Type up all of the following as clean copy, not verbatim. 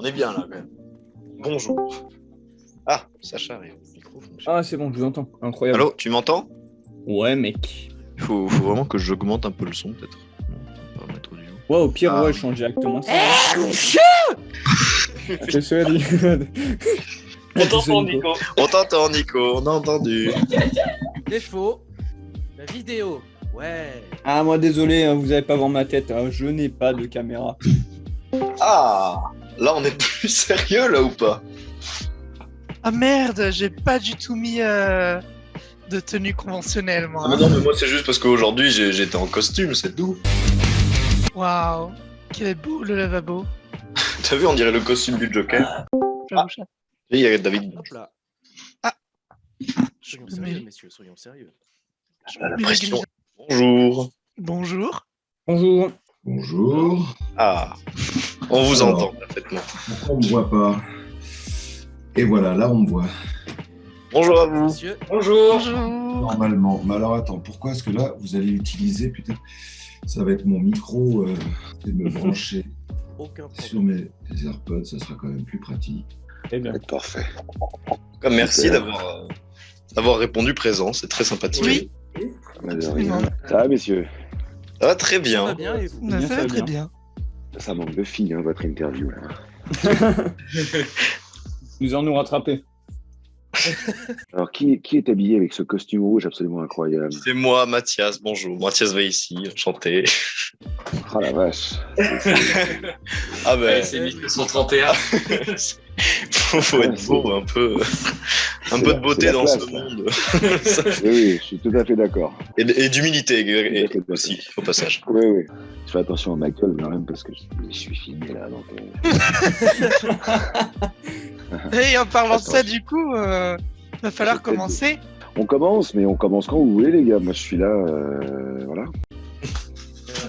On est bien là, quand même. Bonjour. Ah, Sacha arrive. Le micro fonctionne. Ah, c'est bon, je vous entends. Incroyable. Allô, tu m'entends? Ouais, mec. Faut vraiment que j'augmente un peu le son, peut-être. On va mettre audio. Ouais, au pire, Ah. ouais, je change directement ça. Désolé. On t'entend, Nico. On t'entend, Nico, on a entendu. Défaut, la vidéo. Ouais. Ah, moi, désolé, hein, vous avez pas voir ma tête. Hein, je n'ai pas de caméra. Ah, là on est plus sérieux là ou pas? Ah merde, j'ai pas du tout mis de tenue conventionnelle, moi. Ah mais non, mais moi c'est juste parce qu'aujourd'hui j'étais en costume, c'est tout. Waouh, quel beau le lavabo. T'as vu, on dirait le costume du Joker. J'avoue, Et il y a David. Hop là. Ah. Soyons Mais- sérieux, messieurs, soyons sérieux. La pression. Bonjour. Bonjour. Bonjour. Bonjour. Ah, on vous Alors. entend parfaitement. Pourquoi on ne me voit pas? Et voilà, là on me voit. Bonjour à vous. Messieurs, Bonjour. Normalement. Mais alors attends, pourquoi est-ce que là vous allez utiliser peut-être? Ça va être mon micro et me brancher aucun sur problème. mes AirPods, ça sera quand même plus pratique. Eh bien. Parfait. En tout cas, merci Super. d'avoir répondu présent, c'est très sympathique. Oui. Mais de Absolument. rien. Ça va, messieurs? Ça va très Ça bien. va bien et vous? Ça Bien, va ça va très bien. bien. Ça manque de filles, hein, votre interview. Là. Nous allons nous rattraper. Alors, qui est habillé avec ce costume rouge absolument incroyable? C'est moi, Mathias. Bonjour. Mathias va ici, enchanté. Ah la vache! Ah ben, c'est c'est 131. faut être beau, un peu de c'est beauté la dans classe, ce là. monde. Oui, je suis tout à fait d'accord. Et d'humilité D'accord. aussi, au passage. Oui. Je fais attention à ma gueule quand même parce que je suis filmé là. Donc, Et en parlant de ça, Attends. du coup, va falloir J'ai peut-être commencer. on commence, mais on commence quand vous voulez, les gars. Moi, je suis là. Voilà.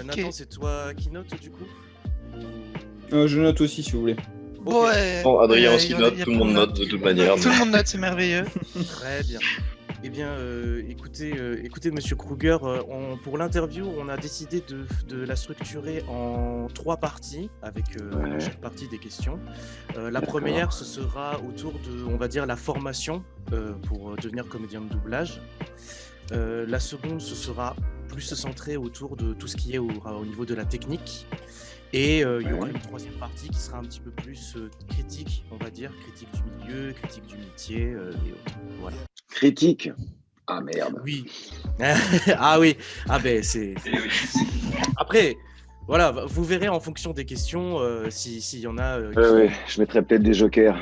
Nathan, c'est toi qui note du coup? Je note aussi, si vous voulez. Ok. Ouais. Bon, Adrien aussi y a- note, y a tout le monde pas de note de toute manière. Tout le monde note, c'est merveilleux. Très bien. Eh bien, écoutez, Monsieur Kruger, pour l'interview, on a décidé de la structurer en 3 parties, avec Ouais. dans chaque partie des questions. La D'accord. première, ce sera autour de, on va dire, la formation pour devenir comédien de doublage. La seconde, ce sera plus centré autour de tout ce qui est au niveau de la technique. Et il y aura Ouais. une troisième partie qui sera un petit peu plus critique, on va dire, critique du milieu, critique du métier et autres. Voilà. Critique. Ah merde. Oui. Ah oui. Ah ben c'est. Après, voilà, vous verrez en fonction des questions s'il y en a. Ouais, je mettrais peut-être des jokers.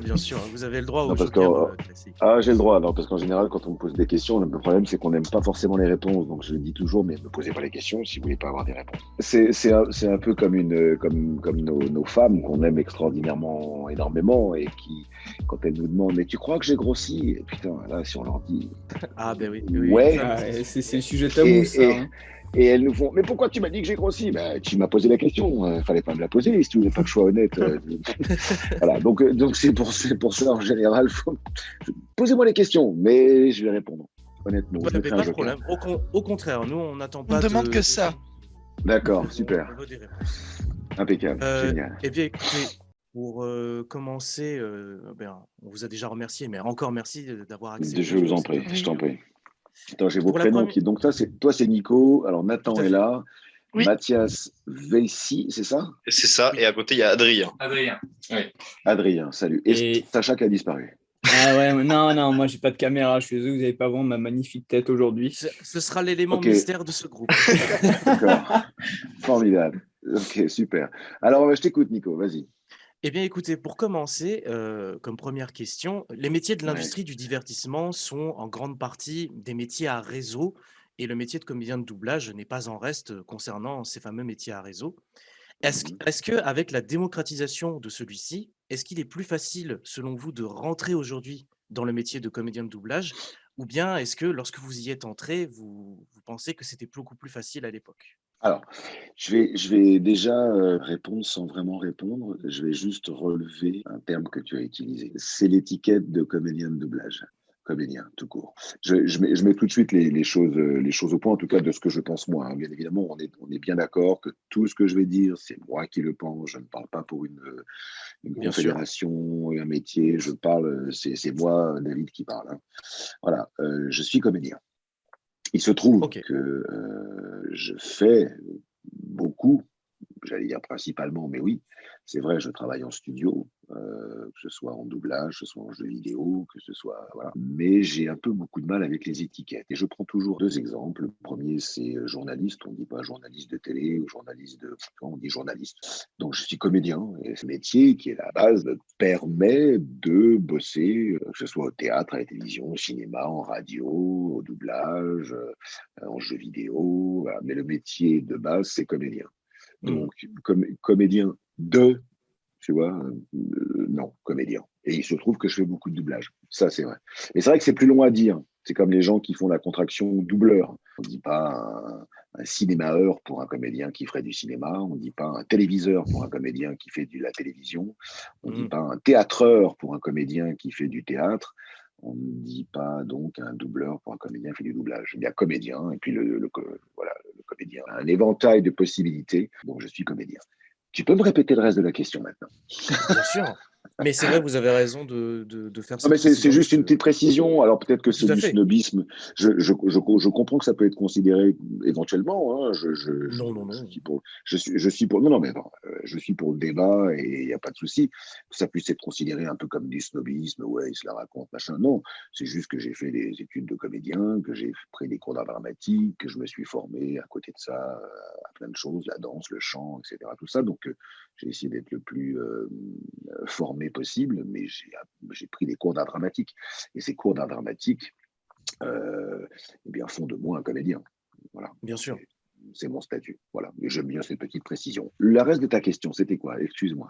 Bien sûr, vous avez le droit Non, au parce joker classique. Ah, j'ai le droit, alors, parce qu'en général, quand on me pose des questions, le problème, c'est qu'on n'aime pas forcément les réponses. Donc, je le dis toujours, mais ne me posez pas les questions si vous voulez pas avoir des réponses. C'est un peu comme nos femmes qu'on aime extraordinairement, énormément, et qui, quand elles nous demandent, mais tu crois que j'ai grossi? Et putain, là, si on leur dit, Ah ben oui. Ouais. Ça, Ah, c'est- c'est le sujet tabou, Et- ça. hein. et elles nous font, mais pourquoi tu m'as dit que j'ai grossi? Ben, tu m'as posé la question, fallait pas me la poser, si tu voulais pas que je sois honnête. Voilà, donc c'est pour ça, en général, posez-moi les questions, mais je vais répondre. Honnêtement, Voilà, je mais mettrai un pas de joker. problème. Au contraire, nous, on n'attend pas. On demande que ça. D'accord, super, On veut des réponses. impeccable, génial. Eh bien, écoutez, pour commencer, on vous a déjà remercié, mais encore merci d'avoir accepté. Je vous en prie, Oui. je t'en prie. Attends, j'ai vos Pour la prénoms première- qui. Donc, toi, c'est Nico. Alors, Nathan Tout à est fait. là. Oui. Mathias Veissy, c'est ça? C'est ça, et à côté il y a Adrien. Adrien, salut. Et Et- Sacha qui a disparu. Ah ouais, mais non, moi j'ai pas de caméra. Je suis désolé, vous n'allez pas voir ma magnifique tête aujourd'hui. Ce sera l'élément Ok. mystère de ce groupe. D'accord. Formidable. Ok, super. Alors, je t'écoute, Nico, vas-y. Eh bien, écoutez, pour commencer, comme première question, les métiers de Ouais. l'industrie du divertissement sont en grande partie des métiers à réseau et le métier de comédien de doublage n'est pas en reste concernant ces fameux métiers à réseau. Est-ce que, avec la démocratisation de celui-ci, est-ce qu'il est plus facile, selon vous, de rentrer aujourd'hui dans le métier de comédien de doublage ou bien est-ce que lorsque vous y êtes entré, vous pensez que c'était beaucoup plus facile à l'époque? Alors, je vais déjà répondre sans vraiment répondre. Je vais juste relever un terme que tu as utilisé. C'est l'étiquette de comédien de doublage. Comédien, tout court. Je mets tout de suite les choses au point, en tout cas de ce que je pense moi, hein. Bien évidemment, on est bien d'accord que tout ce que je vais dire, c'est moi qui le pense. Je ne parle pas pour une Bien sûr. confédération et un métier. Je parle, c'est moi, David, qui parle, hein. Voilà, je suis comédien. Il se trouve Ok. que je fais beaucoup, j'allais dire principalement, mais oui, c'est vrai, je travaille en studio, que ce soit en doublage, que ce soit en jeu vidéo, que ce soit, voilà. Mais j'ai un peu beaucoup de mal avec les étiquettes. Et je prends toujours deux exemples. Le premier, c'est journaliste. On ne dit pas journaliste de télé ou journaliste de... On dit journaliste. Donc, je suis comédien. Et ce métier, qui est la base, me permet de bosser, que ce soit au théâtre, à la télévision, au cinéma, en radio, au doublage, en jeu vidéo. Voilà. Mais le métier de base, c'est comédien. Donc, comédien de, tu vois, non, comédien. Et il se trouve que je fais beaucoup de doublage. Ça, c'est vrai. Mais c'est vrai que c'est plus long à dire. C'est comme les gens qui font la contraction doubleur. On ne dit pas un cinémaeur pour un comédien qui ferait du cinéma. On ne dit pas un téléviseur pour un comédien qui fait de la télévision. On ne dit pas un théâtreur pour un comédien qui fait du théâtre. On ne dit pas donc un doubleur pour un comédien qui fait du doublage. Il y a comédien et puis voilà, le comédien. Un éventail de possibilités. Donc, je suis comédien. Tu peux me répéter le reste de la question maintenant? Bien sûr. Mais c'est vrai, vous avez raison de faire Non, cette mais c'est précision, juste une monsieur. petite précision. Alors peut-être que c'est Tout à du fait. snobisme. Je comprends que ça peut être considéré éventuellement, hein. Non, non, Je non. suis pour, je suis pour. Non, non, mais non, je suis pour le débat et il n'y a pas de souci. Que ça puisse être considéré un peu comme du snobisme. Ouais, il se la raconte, machin. Non, c'est juste que j'ai fait des études de comédien, que j'ai pris des cours d'art dramatique, que je me suis formé à côté de ça à plein de choses, la danse, le chant, etc. Tout ça. Donc j'ai essayé d'être le plus formé possible, mais j'ai pris des cours d'art dramatique. Et ces cours d'art dramatique eh bien, font de moi un comédien. Voilà. Bien sûr. C'est mon statut. Voilà. Et j'aime bien cette petite précision. Le reste de ta question, c'était quoi? Excuse-moi.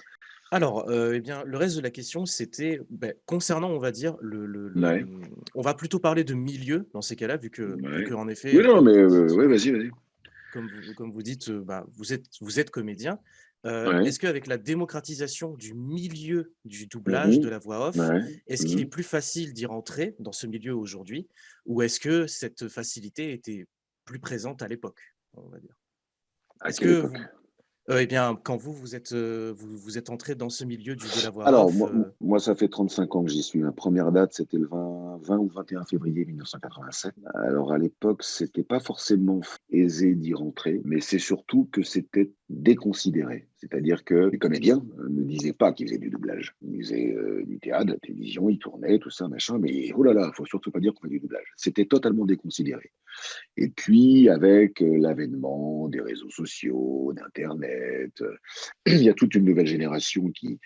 Alors, eh bien, le reste de la question, c'était concernant, on va dire, Ouais. on va plutôt parler de milieu dans ces cas-là, vu Ouais. que en Oui, effet, non, mais ouais, vas-y, vas-y. comme vous dites, vous êtes comédien. Ouais. Est-ce qu'avec la démocratisation du milieu du doublage, de Mhm. la voix off, Ouais. est-ce qu'il est plus facile d'y rentrer dans ce milieu aujourd'hui, ou est-ce que cette facilité était plus présente à l'époque, on va dire? À Est-ce quelle que époque? vous, eh bien, quand vous êtes entré dans ce milieu de la voix Alors, off, moi, ça fait 35 ans que j'y suis. Ma première date, c'était le 20 ou 21 février 1987. Alors, à l'époque, c'était pas forcément aisé d'y rentrer, mais c'est surtout que c'était déconsidéré. C'est-à-dire que les comédiens ne disaient pas qu'ils faisaient du doublage. Ils faisaient du théâtre, de la télévision, ils tournaient, tout ça, machin, mais oh là là, faut surtout pas dire qu'on fait du doublage. C'était totalement déconsidéré. Et puis, avec l'avènement des réseaux sociaux, d'Internet, il y a toute une nouvelle génération qui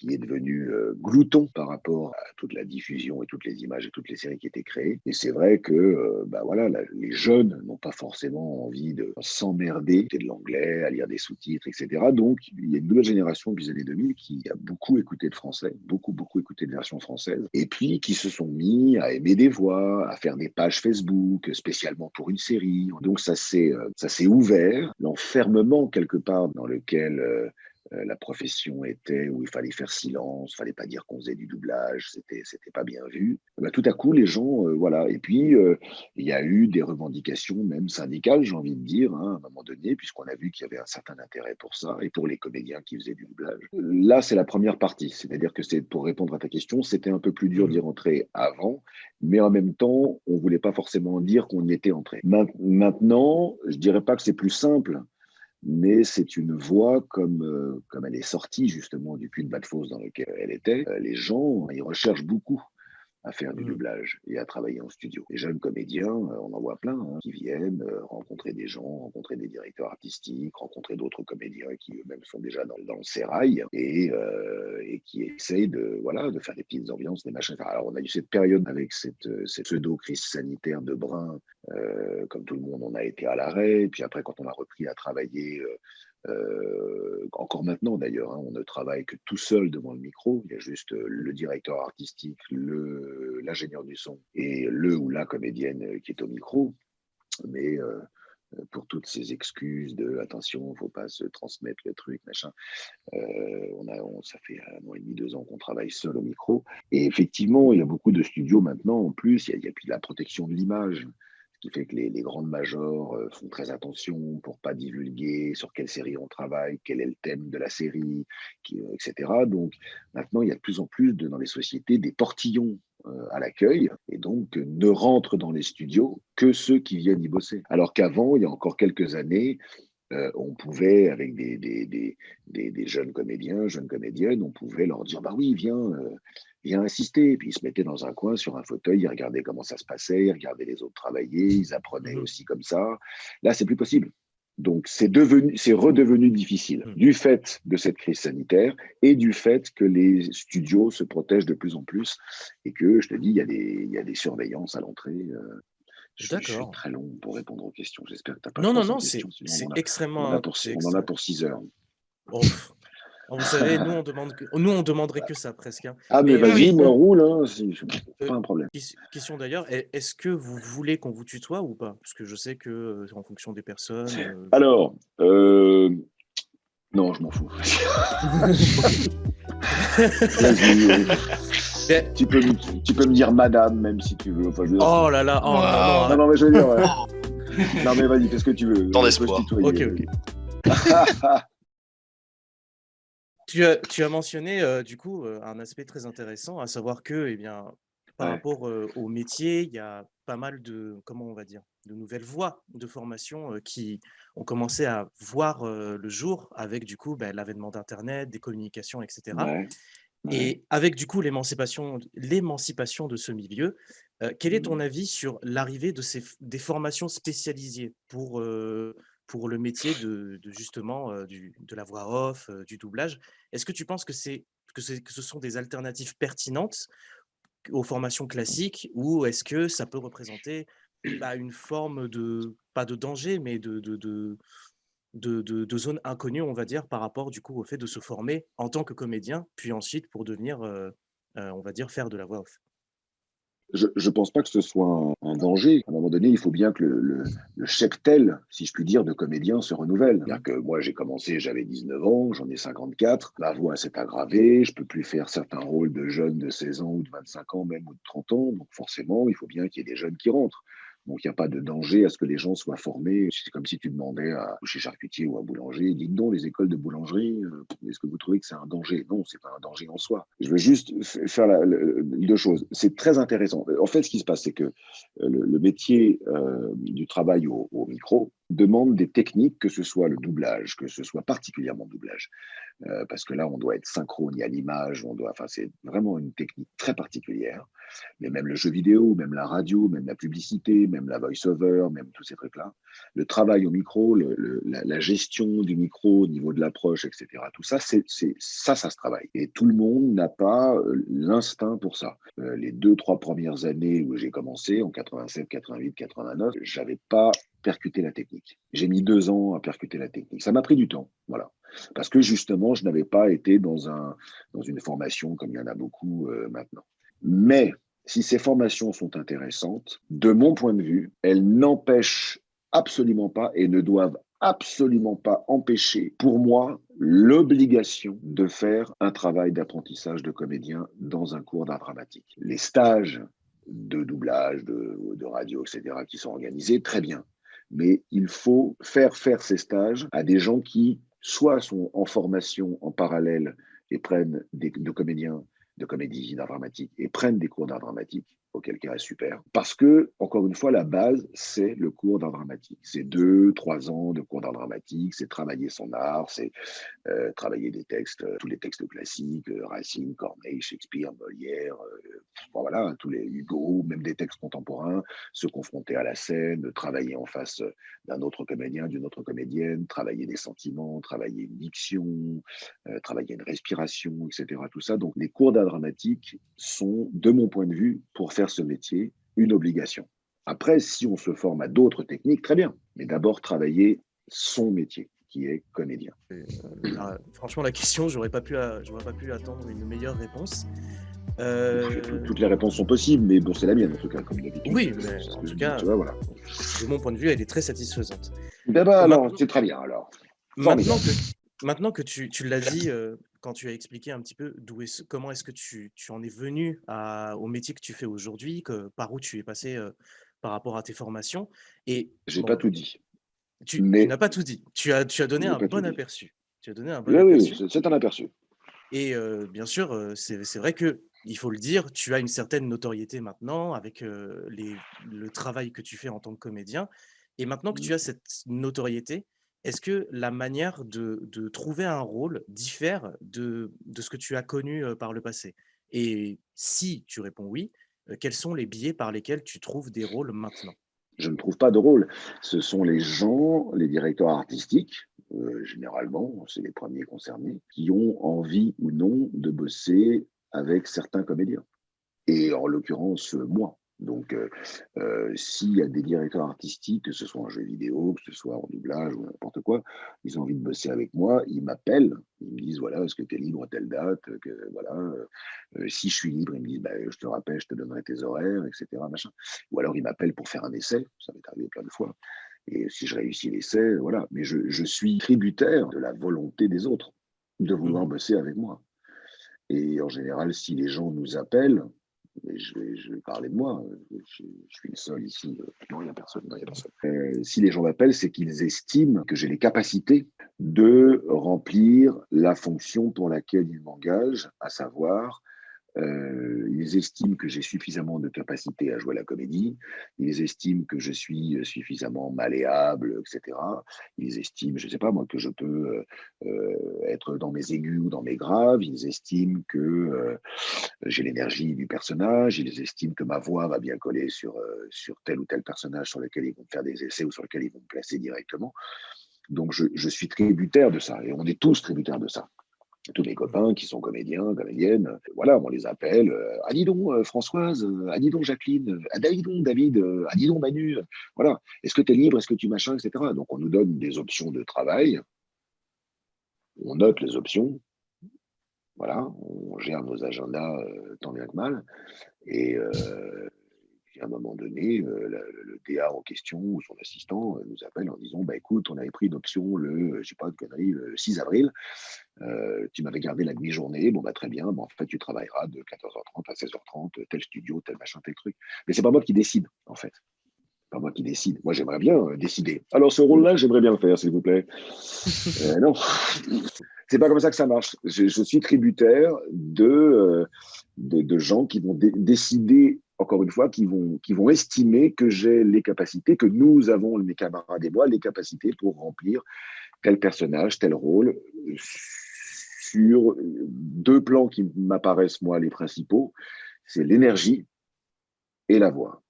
est devenue glouton par rapport à toute la diffusion et toutes les images et toutes les séries qui étaient créées. Et c'est vrai que bah voilà, les jeunes n'ont pas forcément envie de s'emmerder, de l'anglais, à lire des sous-titres, etc. Donc, il y a une nouvelle génération depuis les années 2000 qui a beaucoup écouté de français, beaucoup écouté de versions françaises, et puis qui se sont mis à aimer des voix, à faire des pages Facebook spécialement pour une série. Donc, ça s'est ouvert. L'enfermement, quelque part, dans lequel la profession était où il fallait faire silence, fallait pas dire qu'on faisait du doublage, c'était pas bien vu. Ben, tout à coup, les gens, voilà. Et puis, il y a eu des revendications, même syndicales, j'ai envie de dire, hein, à un moment donné, puisqu'on a vu qu'il y avait un certain intérêt pour ça et pour les comédiens qui faisaient du doublage. Là, c'est la première partie, c'est-à-dire que c'est pour répondre à ta question, c'était un peu plus dur d'y rentrer avant, mais en même temps, on voulait pas forcément dire qu'on y était entré. Maintenant, je dirais pas que c'est plus simple, mais c'est une voie comme elle est sortie justement du puits de Bad-Fosse dans lequel elle était. Les gens, ils recherchent beaucoup à faire du doublage et à travailler en studio. Les jeunes comédiens, on en voit plein, hein, qui viennent rencontrer des gens, rencontrer des directeurs artistiques, rencontrer d'autres comédiens qui eux-mêmes sont déjà dans le sérail et qui essayent de faire des petites ambiances, des machins. Alors on a eu cette période avec cette pseudo-crise sanitaire de Brin, comme tout le monde, on a été à l'arrêt. Puis après, quand on a repris à travailler, encore maintenant d'ailleurs, hein, on ne travaille que tout seul devant le micro. Il y a juste le directeur artistique, l'ingénieur du son et le ou la comédienne qui est au micro. Mais pour toutes ces excuses de attention, faut pas se transmettre le truc, machin. Ça fait 1 an et demi, 2 ans qu'on travaille seul au micro. Et effectivement, il y a beaucoup de studios maintenant. En plus, il y a puis la protection de l'image, ce qui fait que les grandes majors font très attention pour pas divulguer sur quelle série on travaille, quel est le thème de la série, etc. Donc maintenant, il y a de plus en plus dans les sociétés des portillons à l'accueil, et donc ne rentrent dans les studios que ceux qui viennent y bosser. Alors qu'avant, il y a encore quelques années, on pouvait, avec des jeunes comédiens, jeunes comédiennes, on pouvait leur dire, bah oui, viens assister. Et puis ils se mettaient dans un coin sur un fauteuil, ils regardaient comment ça se passait, ils regardaient les autres travailler, ils apprenaient aussi comme ça. Là, c'est plus possible. Donc, c'est redevenu difficile du fait de cette crise sanitaire et du fait que les studios se protègent de plus en plus et que, je te dis, il y a des surveillances à l'entrée. Je suis très long pour répondre aux questions. J'espère que tu n'as pas Non, questions, c'est sinon extrêmement. on en a pour 6 heures. Oh, vous savez, nous, on demanderait que ça presque. Hein. Ah, mais vas-y, moi, roule, hein, pas un problème. Question d'ailleurs, est-ce que vous voulez qu'on vous tutoie ou pas? Parce que je sais que en fonction des personnes. Alors, non, je m'en fous. Vas-y. Tu peux me dire madame, même si tu veux. Enfin, oh là là, oh, non, mais je veux dire. Non, mais vas-y, fais ce que tu veux. Tant d'espoir. Ok. Tu as mentionné du coup un aspect très intéressant, à savoir que, eh bien, par rapport au métier, il y a pas mal de, comment on va dire, de nouvelles voies de formation qui ont commencé à voir le jour avec du coup l'avènement d'Internet, des communications, etc. Et avec du coup l'émancipation de ce milieu, quel est ton avis sur l'arrivée des formations spécialisées pour le métier de justement de la voix off, du doublage? Est-ce que tu penses que ce sont des alternatives pertinentes aux formations classiques, ou est-ce que ça peut représenter une forme de, pas de danger, mais de zone inconnue, on va dire, par rapport du coup au fait de se former en tant que comédien, puis ensuite pour devenir, on va dire, faire de la voix off? Je ne pense pas que ce soit un danger. À un moment donné, il faut bien que le cheptel, si je puis dire, de comédiens se renouvelle. C'est-à-dire que moi, j'ai commencé, j'avais 19 ans, j'en ai 54. Ma voix s'est aggravée, je ne peux plus faire certains rôles de jeunes de 16 ans ou de 25 ans, même, ou de 30 ans. Donc forcément, il faut bien qu'il y ait des jeunes qui rentrent. Donc, il n'y a pas de danger à ce que les gens soient formés. C'est comme si tu demandais chez charcutier ou à boulanger, dites donc, les écoles de boulangerie, est-ce que vous trouvez que c'est un danger? Non, c'est pas un danger en soi. Je veux juste faire deux choses. C'est très intéressant. En fait, ce qui se passe, c'est que le métier du travail au micro demande des techniques, que ce soit le doublage, que ce soit particulièrement le doublage. Parce que là, on doit être synchrone à l'image, c'est vraiment une technique très particulière. Mais même le jeu vidéo, même la radio, même la publicité, même la voice-over, même tous ces trucs-là, le travail au micro, la gestion du micro au niveau de l'approche, etc., tout ça, ça se travaille. Et tout le monde n'a pas l'instinct pour ça. Les 2-3 premières années où j'ai commencé, en 87, 88, 89, j'avais pas percuté la technique. J'ai mis 2 ans à percuter la technique. Ça m'a pris du temps, voilà. Parce que justement, je n'avais pas été dans une formation comme il y en a beaucoup maintenant. Mais si ces formations sont intéressantes, de mon point de vue, elles n'empêchent absolument pas et ne doivent absolument pas empêcher, pour moi, l'obligation de faire un travail d'apprentissage de comédien dans un cours d'art dramatique. Les stages de doublage, de radio, etc., qui sont organisés, très bien. Mais il faut faire ces stages à des gens qui soit sont en formation en parallèle et prennent de comédie d'art dramatique et prennent des cours d'art dramatique, auquel cas super. Parce que, encore une fois, la base, c'est le cours d'art dramatique. C'est 2-3 ans de cours d'art dramatique, c'est travailler son art, c'est travailler des textes, tous les textes classiques, Racine, Corneille, Shakespeare, Molière, voilà, tous les Hugo, même des textes contemporains, se confronter à la scène, travailler en face d'un autre comédien, d'une autre comédienne, travailler des sentiments, travailler une diction, travailler une respiration, etc. Tout ça. Donc, les cours d'art dramatique sont, de mon point de vue, pour faire ce métier, une obligation. Après, si on se forme à d'autres techniques, très bien. Mais d'abord, travailler son métier, qui est comédien. Franchement, la question, j'aurais pas pu attendre une meilleure réponse. Toutes les réponses sont possibles, mais bon, c'est la mienne en tout cas, comme d'habitude. Oui, C'est mais ce que en je tout dis, cas, tu vois, voilà. de mon point de vue, elle est très satisfaisante. Ben bah, alors, c'est très bien alors. Maintenant maintenant que tu l'as dit, quand tu as expliqué un petit peu comment est-ce que tu en es venu au métier que tu fais aujourd'hui, par où tu es passé par rapport à tes formations. Et J'ai bon, pas tout dit, tu mais n'as pas tout dit. Tu as donné j'ai un pas tout bon dit. aperçu. Tu as donné un bon Oui, aperçu. c'est un aperçu. Et bien sûr, c'est vrai que il faut le dire, tu as une certaine notoriété maintenant avec le travail que tu fais en tant que comédien. Et maintenant que tu as cette notoriété, est-ce que la manière de trouver un rôle diffère de ce que tu as connu par le passé? Et si tu réponds oui, quels sont les biais par lesquels tu trouves des rôles maintenant? Je ne trouve pas de rôle. Ce sont les gens, les directeurs artistiques, généralement, c'est les premiers concernés, qui ont envie ou non de bosser avec certains comédiens. Et en l'occurrence, moi. Donc, s'il y a des directeurs artistiques, que ce soit en jeu vidéo, que ce soit en doublage ou n'importe quoi, ils ont envie de bosser avec moi, ils m'appellent, ils me disent, voilà, est-ce que tu es libre à telle date, voilà, si je suis libre, ils me disent, bah, je te rappelle, je te donnerai tes horaires, etc. Machin. Ou alors ils m'appellent pour faire un essai, ça m'est arrivé plein de fois. Et si je réussis l'essai, voilà. Mais je suis tributaire de la volonté des autres de vouloir bosser avec moi. Et en général, si les gens nous appellent, et je vais parler de moi, je suis le seul ici. Non, il n'y a personne. Non, il y a personne. Si les gens m'appellent, c'est qu'ils estiment que j'ai les capacités de remplir la fonction pour laquelle ils m'engagent, à savoir, ils estiment que j'ai suffisamment de capacité à jouer la comédie, ils estiment que je suis suffisamment malléable, etc. Ils estiment, je ne sais pas moi, que je peux être dans mes aigus ou dans mes graves, ils estiment que j'ai l'énergie du personnage, ils estiment que ma voix va bien coller sur tel ou tel personnage sur lequel ils vont faire des essais ou sur lequel ils vont me placer directement. Donc je suis tributaire de ça, et on est tous tributaires de ça. Tous mes copains qui sont comédiens, comédiennes, voilà, on les appelle. Ah dis donc Françoise, ah dis donc Jacqueline, ah dis donc David, ah dis donc Manu, voilà. Est-ce que tu es libre, est-ce que tu machin, etc. Donc on nous donne des options de travail, on note les options, voilà, on gère nos agendas tant bien que mal, et puis à un moment donné, le DA en question ou son assistant nous appelle en disant, bah écoute, on avait pris une option je sais pas de conneries, le 6 avril. Tu m'avais gardé la demi-journée, bon bah très bien, en fait tu travailleras de 14h30 à 16h30, tel studio, tel machin, tel truc. Mais c'est pas moi qui décide, en fait. Pas moi qui décide. Moi j'aimerais bien décider. Alors ce rôle-là, j'aimerais bien le faire, s'il vous plaît. Non, c'est pas comme ça que ça marche. Je suis tributaire de gens qui vont décider, encore une fois, qui vont estimer que j'ai les capacités, que nous avons, mes camarades et moi, les capacités pour remplir tel personnage, tel rôle, sur deux plans qui m'apparaissent, moi, les principaux, c'est l'énergie et la voix.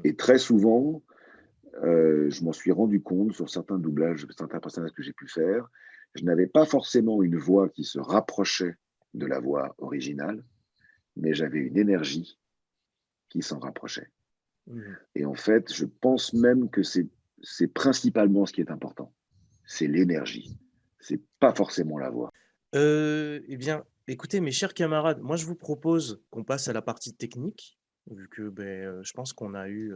Et très souvent, je m'en suis rendu compte sur certains doublages, certains personnages que j'ai pu faire, je n'avais pas forcément une voix qui se rapprochait de la voix originale, mais j'avais une énergie qui s'en rapprochait. Et en fait, je pense même que c'est principalement ce qui est important. C'est l'énergie. C'est pas forcément la voix. Eh bien, écoutez, mes chers camarades, moi je vous propose qu'on passe à la partie technique, vu que je pense qu'on a eu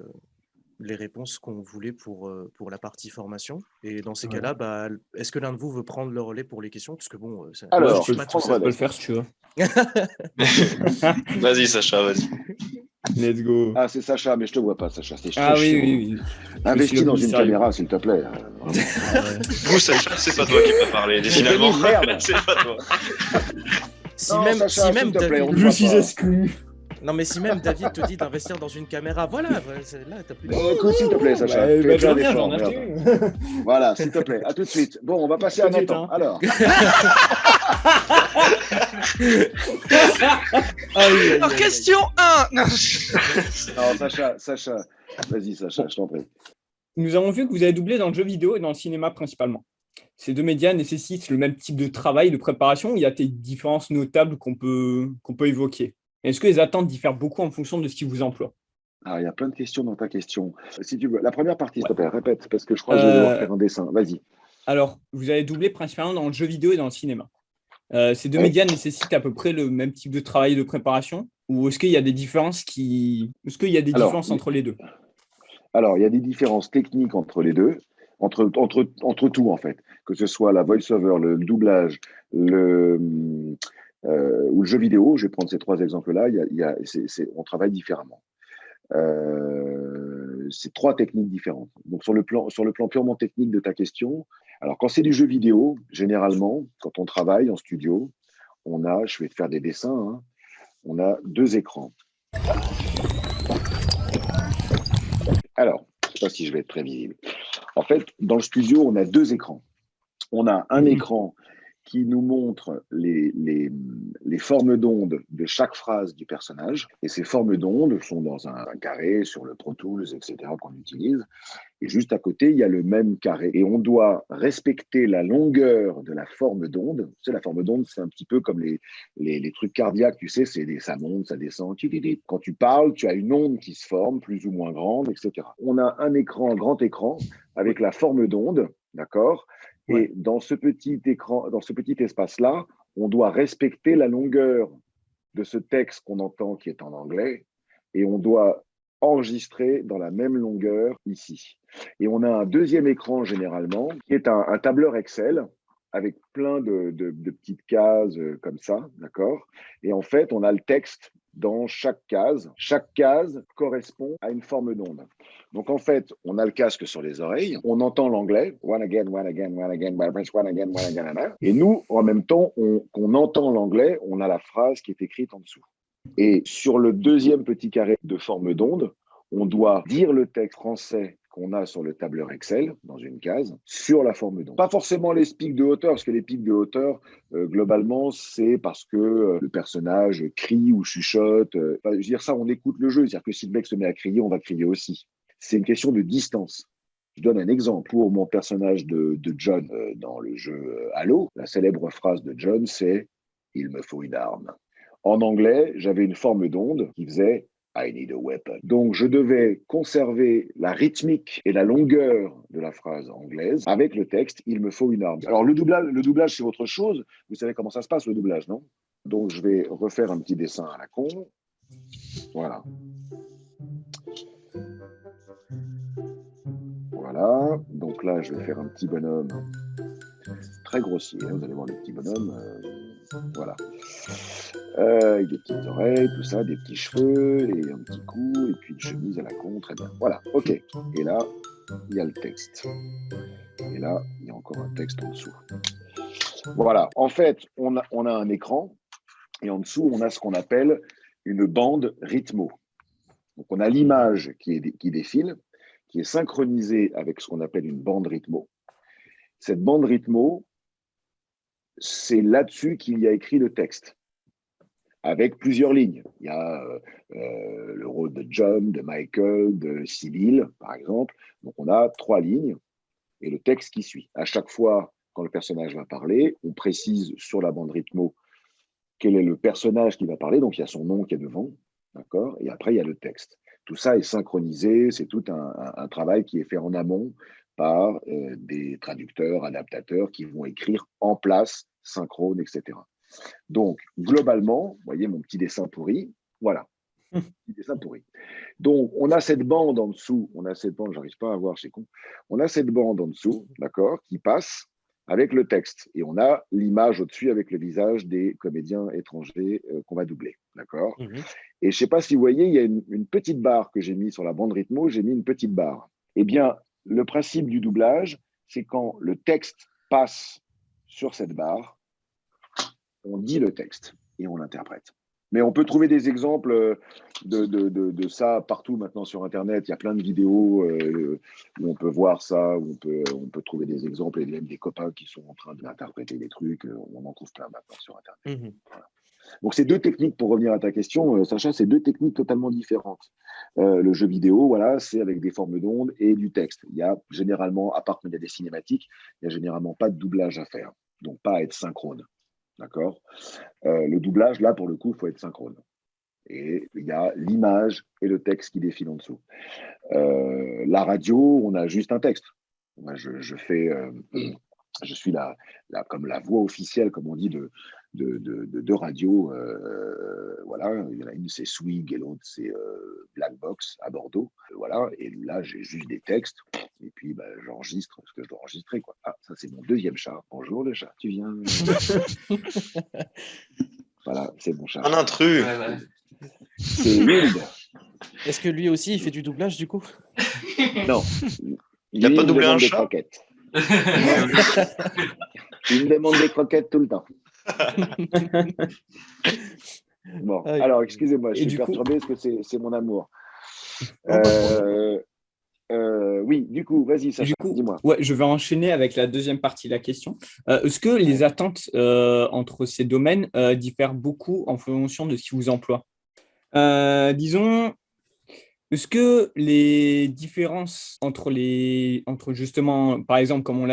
les réponses qu'on voulait pour la partie formation. Et dans ces cas-là, est-ce que l'un de vous veut prendre le relais pour les questions? Parce que bon, alors, je peux le faire si tu veux. Vas-y, Sacha, vas-y. Let's go. Ah, c'est Sacha, mais je te vois pas, Sacha. C'est Ah très oui. Investis dans une sérieux. caméra, s'il te plaît. Vous, Sacha, c'est pas toi qui vas parler. Finalement, merde. c'est pas toi. Sacha, s'il te plaît, David... on ne voit pas. exclu. Non, mais si même David te dit d'investir dans une caméra, voilà, là, t'as plus de... Écoute, s'il te plaît, Sacha. J'en ai acheté une. Voilà, s'il te plaît, à tout de suite. Bon, on va passer à Nathan. Alors. Alors, question 1. Non, Sacha. Vas-y, Sacha, je t'en prie. Nous avons vu que vous avez doublé dans le jeu vidéo et dans le cinéma principalement. Ces deux médias nécessitent le même type de travail, de préparation. Il y a des différences notables qu'on peut évoquer. Est-ce que les attentes diffèrent beaucoup en fonction de ce qui vous emploie? Ah, il y a plein de questions dans ta question. Si tu veux, la première partie, s'il te plaît, répète, parce que je crois que je vais devoir faire un dessin. Vas-y. Alors, vous avez doublé principalement dans le jeu vidéo et dans le cinéma. Ces deux Ouais. médias nécessitent à peu près le même type de travail et de préparation? Ou est-ce qu'il y a des différences Est-ce qu'il y a des Alors, différences entre les deux? Alors, il y a des différences techniques entre les deux, entre tout en fait, que ce soit la voice-over, le doublage, ou le jeu vidéo. Je vais prendre ces trois exemples-là. On travaille différemment. C'est trois techniques différentes. Donc, sur le plan purement technique de ta question, alors quand c'est du jeu vidéo, généralement, quand on travaille en studio, je vais te faire des dessins, hein, on a deux écrans. Alors, je ne sais pas si je vais être très visible. En fait, dans le studio, on a deux écrans. On a un écran qui nous montre les formes d'ondes de chaque phrase du personnage. Et ces formes d'ondes sont dans un carré sur le Pro Tools, etc., qu'on utilise. Et juste à côté, il y a le même carré. Et on doit respecter la longueur de la forme d'onde. Tu sais, la forme d'onde, c'est un petit peu comme les trucs cardiaques, tu sais, ça monte, ça descend. Quand tu parles, tu as une onde qui se forme, plus ou moins grande, etc. On a un grand écran, avec la forme d'onde, d'accord? Ouais. Et dans ce petit écran, dans ce petit espace-là, on doit respecter la longueur de ce texte qu'on entend qui est en anglais, et on doit enregistrer dans la même longueur ici. Et on a un deuxième écran généralement, qui est un tableur Excel avec plein de petites cases comme ça, d'accord? Et en fait, on a le texte dans chaque case. Chaque case correspond à une forme d'onde. Donc en fait, on a le casque sur les oreilles, on entend l'anglais, one again, one again, one again, one again, one again. Et nous, en même temps qu'on entend l'anglais, on a la phrase qui est écrite en dessous. Et sur le deuxième petit carré de forme d'onde, on doit dire le texte français qu'on a sur le tableur Excel, dans une case, sur la forme d'onde. Pas forcément les pics de hauteur, parce que les pics de hauteur, globalement, c'est parce que le personnage crie ou chuchote. Je veux dire ça, on écoute le jeu. C'est-à-dire que si le mec se met à crier, on va crier aussi. C'est une question de distance. Je donne un exemple. Pour mon personnage de John dans le jeu Halo, la célèbre phrase de John, c'est « Il me faut une arme ». En anglais, j'avais une forme d'onde qui faisait I need a weapon. Donc, je devais conserver la rythmique et la longueur de la phrase anglaise avec le texte il me faut une arme. Alors, le doublage, c'est autre chose. Vous savez comment ça se passe, le doublage, non? Donc, je vais refaire un petit dessin à la con. Voilà. Voilà. Donc là, je vais faire un petit bonhomme très grossier. Vous allez voir le petit bonhomme. Voilà. Avec des petites oreilles, tout ça, des petits cheveux et un petit cou, et puis une chemise à la con, très bien. Voilà, ok. Et là, il y a le texte. Et là, il y a encore un texte en dessous. Voilà, en fait, on a un écran, et en dessous, on a ce qu'on appelle une bande rythmo. Donc, on a l'image qui défile, qui est synchronisée avec ce qu'on appelle une bande rythmo. Cette bande rythmo, c'est là-dessus qu'il y a écrit le texte, avec plusieurs lignes. Il y a le rôle de John, de Michael, de Sibyl, par exemple. Donc, on a 3 lignes et le texte qui suit. À chaque fois, quand le personnage va parler, on précise sur la bande rythmo quel est le personnage qui va parler. Donc, il y a son nom qui est devant, d'accord? Et après, il y a le texte. Tout ça est synchronisé. C'est tout un travail qui est fait en amont par des traducteurs, adaptateurs qui vont écrire en place, synchrone, etc. Donc, globalement, vous voyez mon petit dessin pourri, voilà, petit dessin pourri. Donc, on a cette bande en dessous, j'arrive pas à voir, c'est con, on a cette bande en dessous, d'accord, qui passe avec le texte, et on a l'image au-dessus avec le visage des comédiens étrangers qu'on va doubler, d'accord. Et je sais pas si vous voyez, il y a une petite barre que j'ai mis sur la bande rythmo, j'ai mis une petite barre. Eh bien, le principe du doublage, c'est quand le texte passe sur cette barre, on dit le texte et on l'interprète. Mais on peut trouver des exemples de ça partout maintenant sur Internet. Il y a plein de vidéos où on peut voir ça, où on peut trouver des exemples et même des copains qui sont en train d'interpréter des trucs. On en trouve plein maintenant sur Internet. Voilà. Donc, c'est 2 techniques, pour revenir à ta question, Sacha, c'est 2 techniques totalement différentes. Le jeu vidéo, voilà, c'est avec des formes d'ondes et du texte. Il y a généralement, à part quand il y a des cinématiques, il n'y a généralement pas de doublage à faire, donc pas à être synchrone. D'accord. Le doublage, là, pour le coup, il faut être synchrone. Et il y a l'image et le texte qui défilent en dessous. La radio, on a juste un texte. Moi, je suis comme la voix officielle, comme on dit, de radio. Voilà, il y en a une, c'est Swig, et l'autre, c'est Black Box à Bordeaux. Voilà, et là, j'ai juste des textes, et puis j'enregistre ce que je dois enregistrer, quoi. Ah, ça, c'est mon deuxième chat. Bonjour, le chat, tu viens. Voilà, c'est mon chat. Un intrus. C'est Wild. Est-ce que lui aussi, il fait du doublage du coup? Non. Il a Lui, pas me doublé demande un des chat croquettes. Il me demande des croquettes tout le temps. Bon, Ah, alors, excusez-moi, je Et suis du coup- perturbé parce que c'est mon amour. Non, pas de problème. Oui, du coup, vas-y, Sacha, Du coup, dis-moi. ouais, je vais enchaîner avec la deuxième partie de la question. Est-ce que les attentes entre ces domaines diffèrent beaucoup en fonction de ce qui vous emploie? Disons, est-ce que les différences entre justement, par exemple, comme on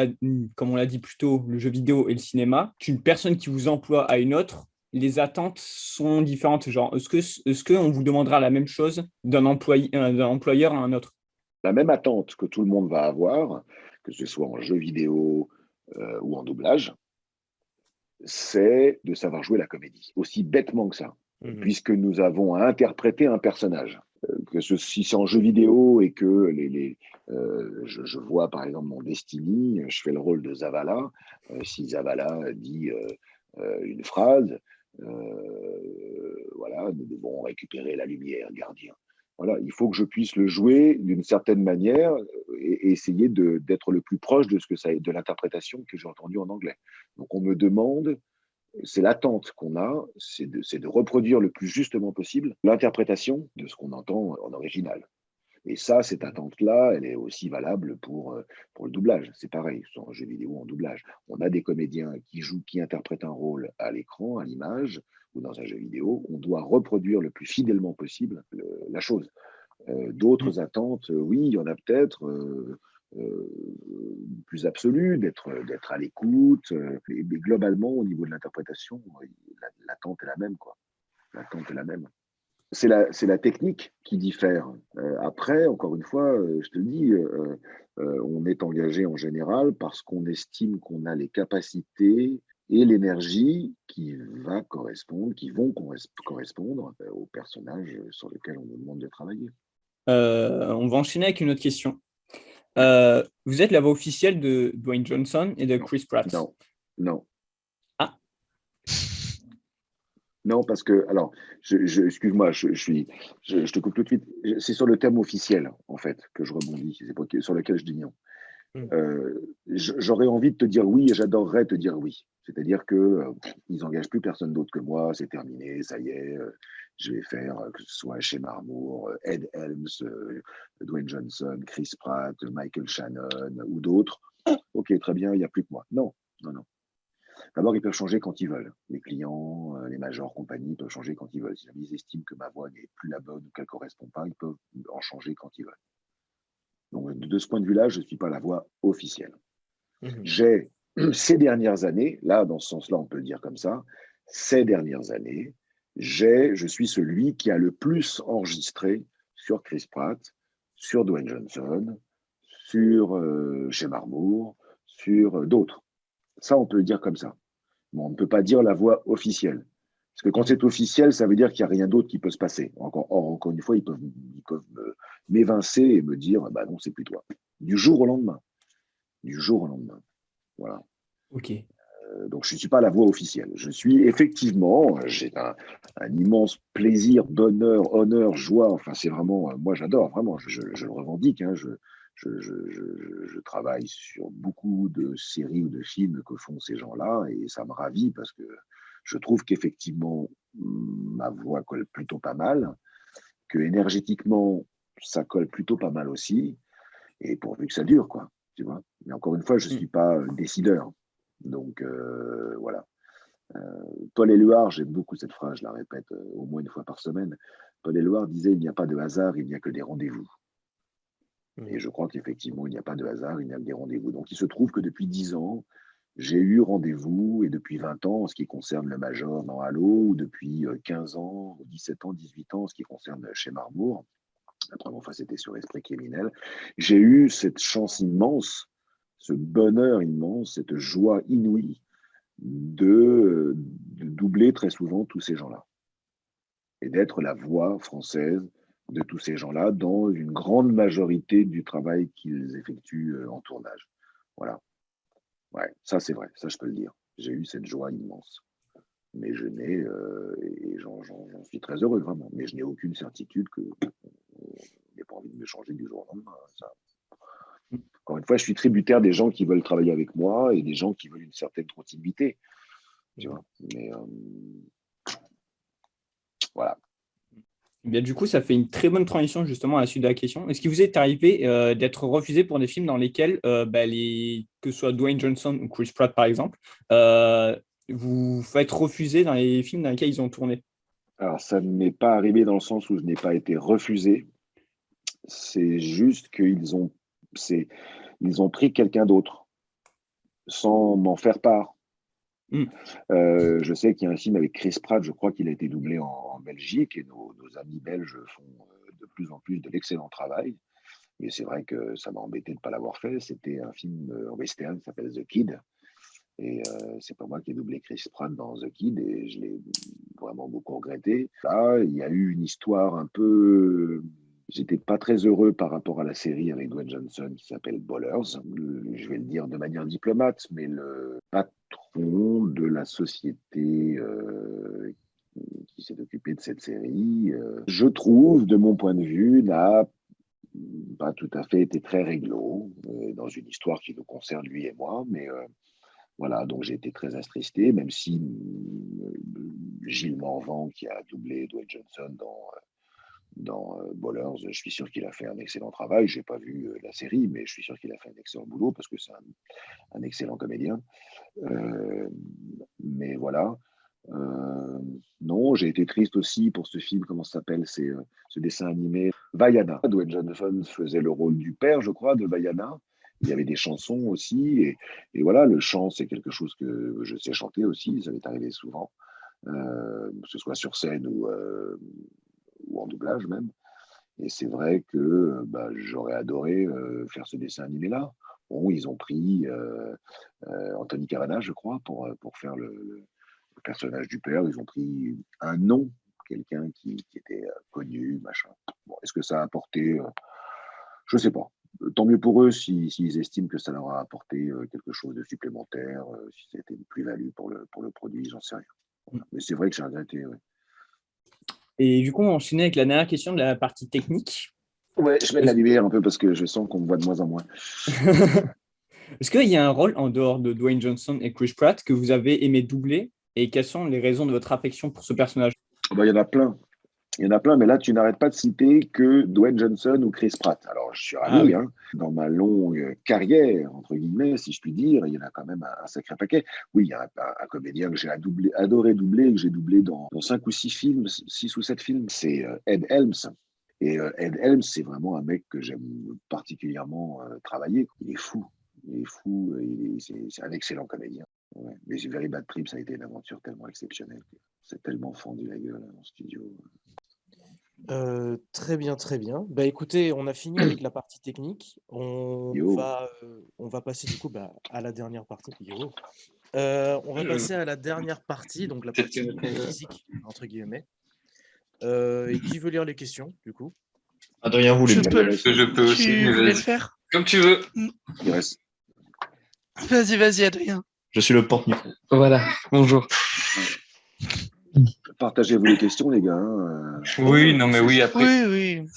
l'a dit plus tôt, le jeu vidéo et le cinéma, qu'une personne qui vous emploie à une autre, les attentes sont différentes? Genre, est-ce qu'on vous demandera la même chose d'un employeur à un autre? La même attente que tout le monde va avoir, que ce soit en jeu vidéo ou en doublage, c'est de savoir jouer la comédie. Aussi bêtement que ça, puisque nous avons à interpréter un personnage. Si c'est en jeu vidéo et que je vois par exemple mon Destiny, je fais le rôle de Zavala. Si Zavala dit une phrase, voilà, nous devons récupérer la lumière, gardien. Voilà, il faut que je puisse le jouer d'une certaine manière et essayer d'être le plus proche de l'interprétation que j'ai entendue en anglais. Donc on me demande, c'est l'attente qu'on a, c'est de reproduire le plus justement possible l'interprétation de ce qu'on entend en original. Et ça, cette attente-là, elle est aussi valable pour le doublage. C'est pareil, soit en jeu vidéo ou en doublage. On a des comédiens qui interprètent un rôle à l'écran, à l'image, ou dans un jeu vidéo. On doit reproduire le plus fidèlement possible la chose. D'autres attentes, oui, il y en a peut-être plus absolues, d'être à l'écoute. Mais globalement, au niveau de l'interprétation, l'attente est la même, quoi. L'attente est la même. C'est la technique qui diffère. Après, encore une fois, je te le dis, on est engagé en général parce qu'on estime qu'on a les capacités et l'énergie qui vont correspondre aux personnages sur lesquels on nous demande de travailler. On va enchaîner avec une autre question. Vous êtes la voix officielle de Dwayne Johnson et de Chris Pratt. Non. Ah. Non, parce que, alors, excuse-moi, je te coupe tout de suite. C'est sur le thème officiel, en fait, que je rebondis. C'est pas sur lequel je dis non. J'aurais envie de te dire oui et j'adorerais te dire oui. C'est-à-dire que ils n'engagent plus personne d'autre que moi, c'est terminé, ça y est, je vais faire, que ce soit chez Marmour, Ed Helms, Dwayne Johnson, Chris Pratt, Michael Shannon ou d'autres. Ok, très bien, il n'y a plus que moi. Non. D'abord, ils peuvent changer quand ils veulent. Les clients, les majors, compagnies peuvent changer quand ils veulent. Si jamais ils estiment que ma voix n'est plus la bonne ou qu'elle ne correspond pas, ils peuvent en changer quand ils veulent. Donc, de ce point de vue-là, je ne suis pas la voix officielle. J'ai, ces dernières années, là, dans ce sens-là, on peut le dire comme ça, ces dernières années, je suis celui qui a le plus enregistré sur Chris Pratt, sur Dwayne Johnson, sur chez Marmour, sur d'autres. Ça, on peut le dire comme ça. Mais on ne peut pas dire la voix officielle. Parce que quand c'est officiel, ça veut dire qu'il n'y a rien d'autre qui peut se passer. Encore une fois, ils peuvent m'évincer et me dire bah non, c'est plus toi. Du jour au lendemain. Voilà. Ok. Donc, je ne suis pas la voix officielle. Je suis effectivement, j'ai un immense plaisir, bonheur, honneur, joie. Enfin, c'est vraiment, moi, j'adore, vraiment. Je le revendique. Hein, je travaille sur beaucoup de séries ou de films que font ces gens-là et ça me ravit parce que je trouve qu'effectivement, ma voix colle plutôt pas mal, que énergétiquement, ça colle plutôt pas mal aussi, et pourvu que ça dure, quoi. Tu vois. Mais encore une fois, je ne suis pas décideur. Donc, voilà. Paul Éluard, j'aime beaucoup cette phrase, je la répète au moins une fois par semaine. Paul Éluard disait « Il n'y a pas de hasard, il n'y a que des rendez-vous ». Et je crois qu'effectivement, il n'y a pas de hasard, il n'y a que des rendez-vous. Donc, il se trouve que depuis 10 ans, j'ai eu rendez-vous, et depuis 20 ans, en ce qui concerne le Major dans Halo, ou depuis 15 ans, 17 ans, 18 ans, en ce qui concerne chez Marmour. La première fois, c'était sur Esprit criminel. J'ai eu cette chance immense, ce bonheur immense, cette joie inouïe de doubler très souvent tous ces gens-là et d'être la voix française de tous ces gens-là dans une grande majorité du travail qu'ils effectuent en tournage. Voilà. Ouais, ça c'est vrai, ça je peux le dire. J'ai eu cette joie immense. Mais je n'ai, et j'en suis très heureux vraiment, mais je n'ai aucune certitude que n'ai pas envie de me changer du jour au lendemain. Ça. Encore une fois, je suis tributaire des gens qui veulent travailler avec moi et des gens qui veulent une certaine continuité. Tu vois. Mais voilà. Eh bien, du coup, ça fait une très bonne transition justement à la suite de la question. Est-ce qu'il vous est arrivé d'être refusé pour des films dans lesquels, que ce soit Dwayne Johnson ou Chris Pratt par exemple, vous faites refuser dans les films dans lesquels ils ont tourné? Alors, ça ne m'est pas arrivé dans le sens où je n'ai pas été refusé. C'est juste ils ont pris quelqu'un d'autre sans m'en faire part. Je sais qu'il y a un film avec Chris Pratt, je crois qu'il a été doublé en Belgique et nos amis belges font de plus en plus de l'excellent travail. Mais c'est vrai que ça m'a embêté de ne pas l'avoir fait. C'était un film western qui s'appelle The Kid. Et c'est pas moi qui ai doublé Chris Pratt dans The Kid et je l'ai vraiment beaucoup regretté. Là, il y a eu une histoire un peu. J'étais pas très heureux par rapport à la série avec Dwayne Johnson qui s'appelle Ballers. Je vais le dire de manière diplomate, mais le patron de la société qui s'est occupé de cette série, je trouve, de mon point de vue, n'a pas tout à fait été très réglo dans une histoire qui nous concerne lui et moi, mais voilà, donc j'ai été très attristé, même si Gilles Morvan, qui a doublé Dwayne Johnson dans Ballers, je suis sûr qu'il a fait un excellent travail. Je n'ai pas vu la série, mais je suis sûr qu'il a fait un excellent boulot parce que c'est un excellent comédien. Mais voilà. Non, j'ai été triste aussi pour ce film, comment ça s'appelle, c'est ce dessin animé Vaiana. Dwayne Johnson faisait le rôle du père, je crois, de Vaiana. Il y avait des chansons aussi, et voilà, le chant, c'est quelque chose que je sais chanter aussi, ça m'est arrivé souvent, que ce soit sur scène ou en doublage même. Et c'est vrai que j'aurais adoré faire ce dessin animé-là. Bon, ils ont pris Anthony Cavana, je crois, pour faire le personnage du père. Ils ont pris un nom, quelqu'un qui était connu, machin. Bon, est-ce que ça a apporté je ne sais pas. Tant mieux pour eux s'ils estiment que ça leur a apporté quelque chose de supplémentaire, si c'était une plus-value pour le produit, j'en sais rien. Voilà. Mais c'est vrai que j'ai regretté. Ouais. Et du coup, on enchaîne avec la dernière question de la partie technique. Ouais, je mets de la lumière un peu parce que je sens qu'on me voit de moins en moins. Est-ce qu'il y a un rôle en dehors de Dwayne Johnson et Chris Pratt que vous avez aimé doubler et quelles sont les raisons de votre affection pour ce personnage? Il y en a plein. Il y en a plein, mais là, tu n'arrêtes pas de citer que Dwayne Johnson ou Chris Pratt. Alors, je suis ravi, oui. Dans ma longue carrière, entre guillemets, si je puis dire, il y en a quand même un sacré paquet. Oui, il y a un comédien que j'ai adoré doubler, que j'ai doublé dans 5 ou 6 films, 6 ou 7 films, c'est Ed Helms. Et Ed Helms, c'est vraiment un mec que j'aime particulièrement travailler. Il est fou, c'est un excellent comédien. Ouais. Mais Very Bad Trip, ça a été une aventure tellement exceptionnelle. C'est tellement fendu la gueule en studio. Très bien, très bien. Écoutez, on a fini avec la partie technique. On va passer du coup à la dernière partie. On va passer à la dernière partie, donc la partie physique, entre guillemets. Et qui veut lire les questions, du coup? Adrien voulait je peux aussi. Tu voulais le faire? Comme tu veux. Vas-y, Adrien. Je suis le porte-micro. Voilà, bonjour. Partagez-vous les questions, les gars. Oui, non, mais oui, après. Oui. Pas de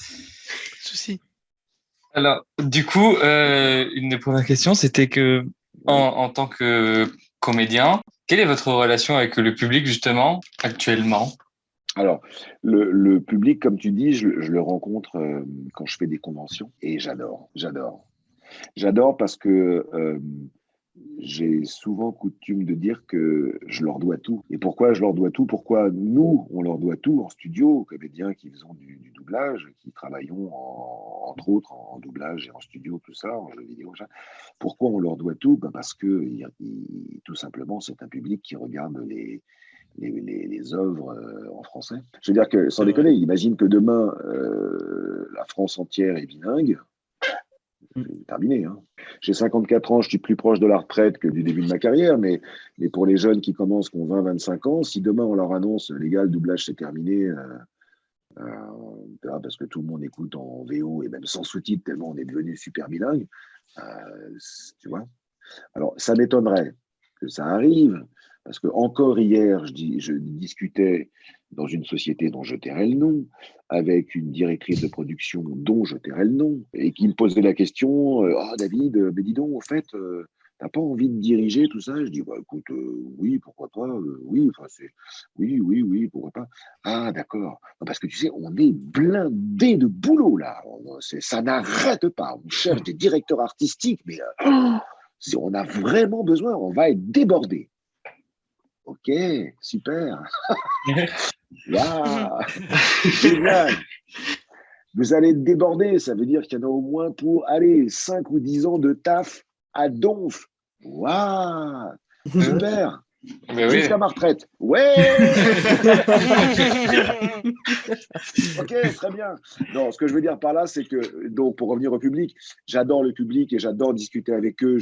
souci. Alors, du coup, une des premières questions, c'était que, en tant que comédien, quelle est votre relation avec le public, justement, actuellement? Alors, le public, comme tu dis, je le rencontre quand je fais des conventions et j'adore. J'adore parce que j'ai souvent coutume de dire que je leur dois tout. Et pourquoi je leur dois tout? Pourquoi nous, on leur doit tout en studio, comédiens qui faisons du doublage, qui travaillons entre autres en doublage et en studio, tout ça, en jeux vidéo. Pourquoi on leur doit tout? Parce que tout simplement, c'est un public qui regarde les œuvres en français. Je veux dire que, sans déconner, imagine que demain, la France entière est bilingue. C'est terminé. Hein. J'ai 54 ans, je suis plus proche de la retraite que du début de ma carrière, mais pour les jeunes qui commencent, qui ont 20-25 ans, si demain on leur annonce, les gars, le doublage c'est terminé, parce que tout le monde écoute en VO et même sans sous-titres, tellement on est devenu super bilingue, tu vois. Alors, ça m'étonnerait que ça arrive, parce que encore hier, je discutais dans une société dont je tairai le nom, avec une directrice de production dont je tairai le nom, et qui me posait la question, ah David, mais dis donc, en fait, t'as pas envie de diriger tout ça? Je dis, bah écoute, oui, pourquoi pas, oui, enfin oui, pourquoi pas. Ah d'accord, non, parce que tu sais, on est blindé de boulot là, ça n'arrête pas, on cherche des directeurs artistiques, mais si on a vraiment besoin, on va être débordé. Ok, super. Waouh, génial. Vous allez être débordé, ça veut dire qu'il y en a au moins pour, allez, 5 ou 10 ans de taf à donf. Waouh, super. Mais oui. Jusqu'à ma retraite. Ouais. Ok, très bien. Non, ce que je veux dire par là, c'est que, donc, pour revenir au public, j'adore le public et j'adore discuter avec eux.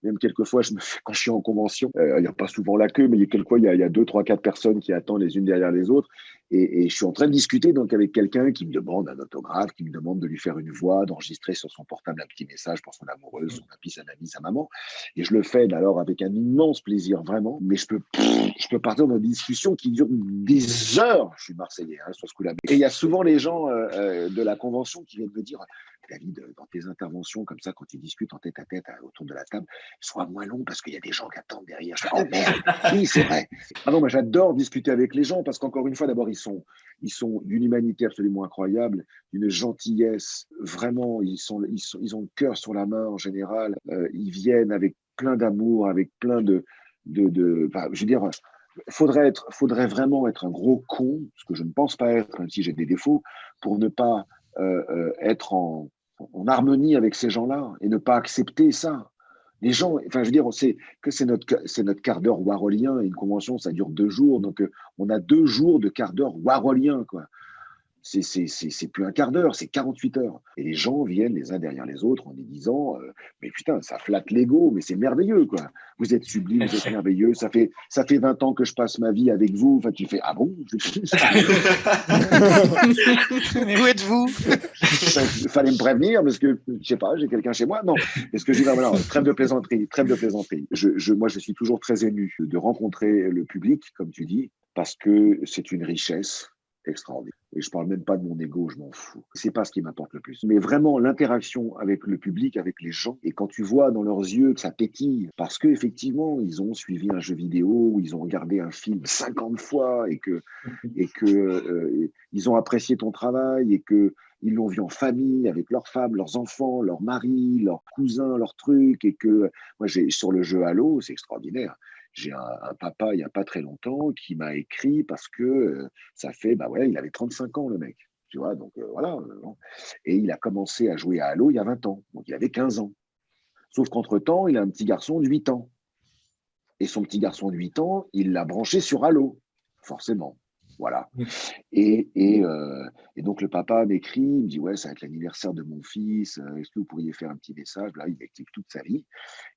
Même quelquefois, quand je suis en convention, il n'y a pas souvent la queue, mais quelquefois, il y a 2, 3, 4 personnes qui attendent les unes derrière les autres. Et je suis en train de discuter donc avec quelqu'un qui me demande un autographe, qui me demande de lui faire une voix, d'enregistrer sur son portable un petit message pour son amoureuse, son papy, sa mamie, sa maman. Et je le fais alors avec un immense plaisir, vraiment. Mais je peux partir dans des discussions qui durent des heures. Je suis Marseillais, hein, sur ce coup-là. Et il y a souvent les gens de la convention qui viennent me dire, David, dans tes interventions, comme ça, quand tu discutes en tête à tête autour de la table, sois moins long parce qu'il y a des gens qui attendent derrière. Je fais, oh merde, oui, c'est vrai. Ah non, mais j'adore discuter avec les gens parce qu'encore une fois, d'abord, ils sont d'une humanité absolument incroyable, d'une gentillesse. Vraiment, ils ont le cœur sur la main en général. Ils viennent avec plein d'amour, avec plein enfin, je veux dire, faudrait vraiment être un gros con, ce que je ne pense pas être, même si j'ai des défauts, pour ne pas être en harmonie avec ces gens-là et ne pas accepter ça. Les gens, enfin, je veux dire, on sait que c'est notre quart d'heure warolien. Une convention, ça dure 2 jours, donc on a 2 jours de quart d'heure warolien, quoi. C'est plus un quart d'heure, c'est 48 heures. Et les gens viennent les uns derrière les autres en les disant mais putain, ça flatte l'ego, mais c'est merveilleux, quoi. Vous êtes sublime, vous êtes merveilleux. Ça fait 20 ans que je passe ma vie avec vous. Enfin, tu fais ah bon? Mais où êtes-vous? Il fallait me prévenir parce que, je sais pas, j'ai quelqu'un chez moi. Non, est-ce que je dis, voilà, trêve de plaisanterie, trêve de plaisanterie. Moi, je suis toujours très ému de rencontrer le public, comme tu dis, parce que c'est une richesse extraordinaire. Et je parle même pas de mon ego, je m'en fous. C'est pas ce qui m'importe le plus. Mais vraiment, l'interaction avec le public, avec les gens, et quand tu vois dans leurs yeux que ça pétille, parce qu'effectivement, ils ont suivi un jeu vidéo, ils ont regardé un film 50 fois, et que ils ont apprécié ton travail, et que ils l'ont vu en famille, avec leurs femmes, leurs enfants, leurs maris, leurs cousins, leurs trucs, et que moi, sur le jeu Halo, c'est extraordinaire. J'ai un papa, il n'y a pas très longtemps, qui m'a écrit parce que ça fait, bah ouais, il avait 35 ans, le mec. Tu vois, donc voilà. Et il a commencé à jouer à Halo il y a 20 ans. Donc il avait 15 ans. Sauf qu'entre-temps, il a un petit garçon de 8 ans. Et son petit garçon de 8 ans, il l'a branché sur Halo, forcément. Voilà. Et donc le papa m'écrit, il me dit ouais, ça va être l'anniversaire de mon fils, est-ce que vous pourriez faire un petit message? Là, il m'explique toute sa vie.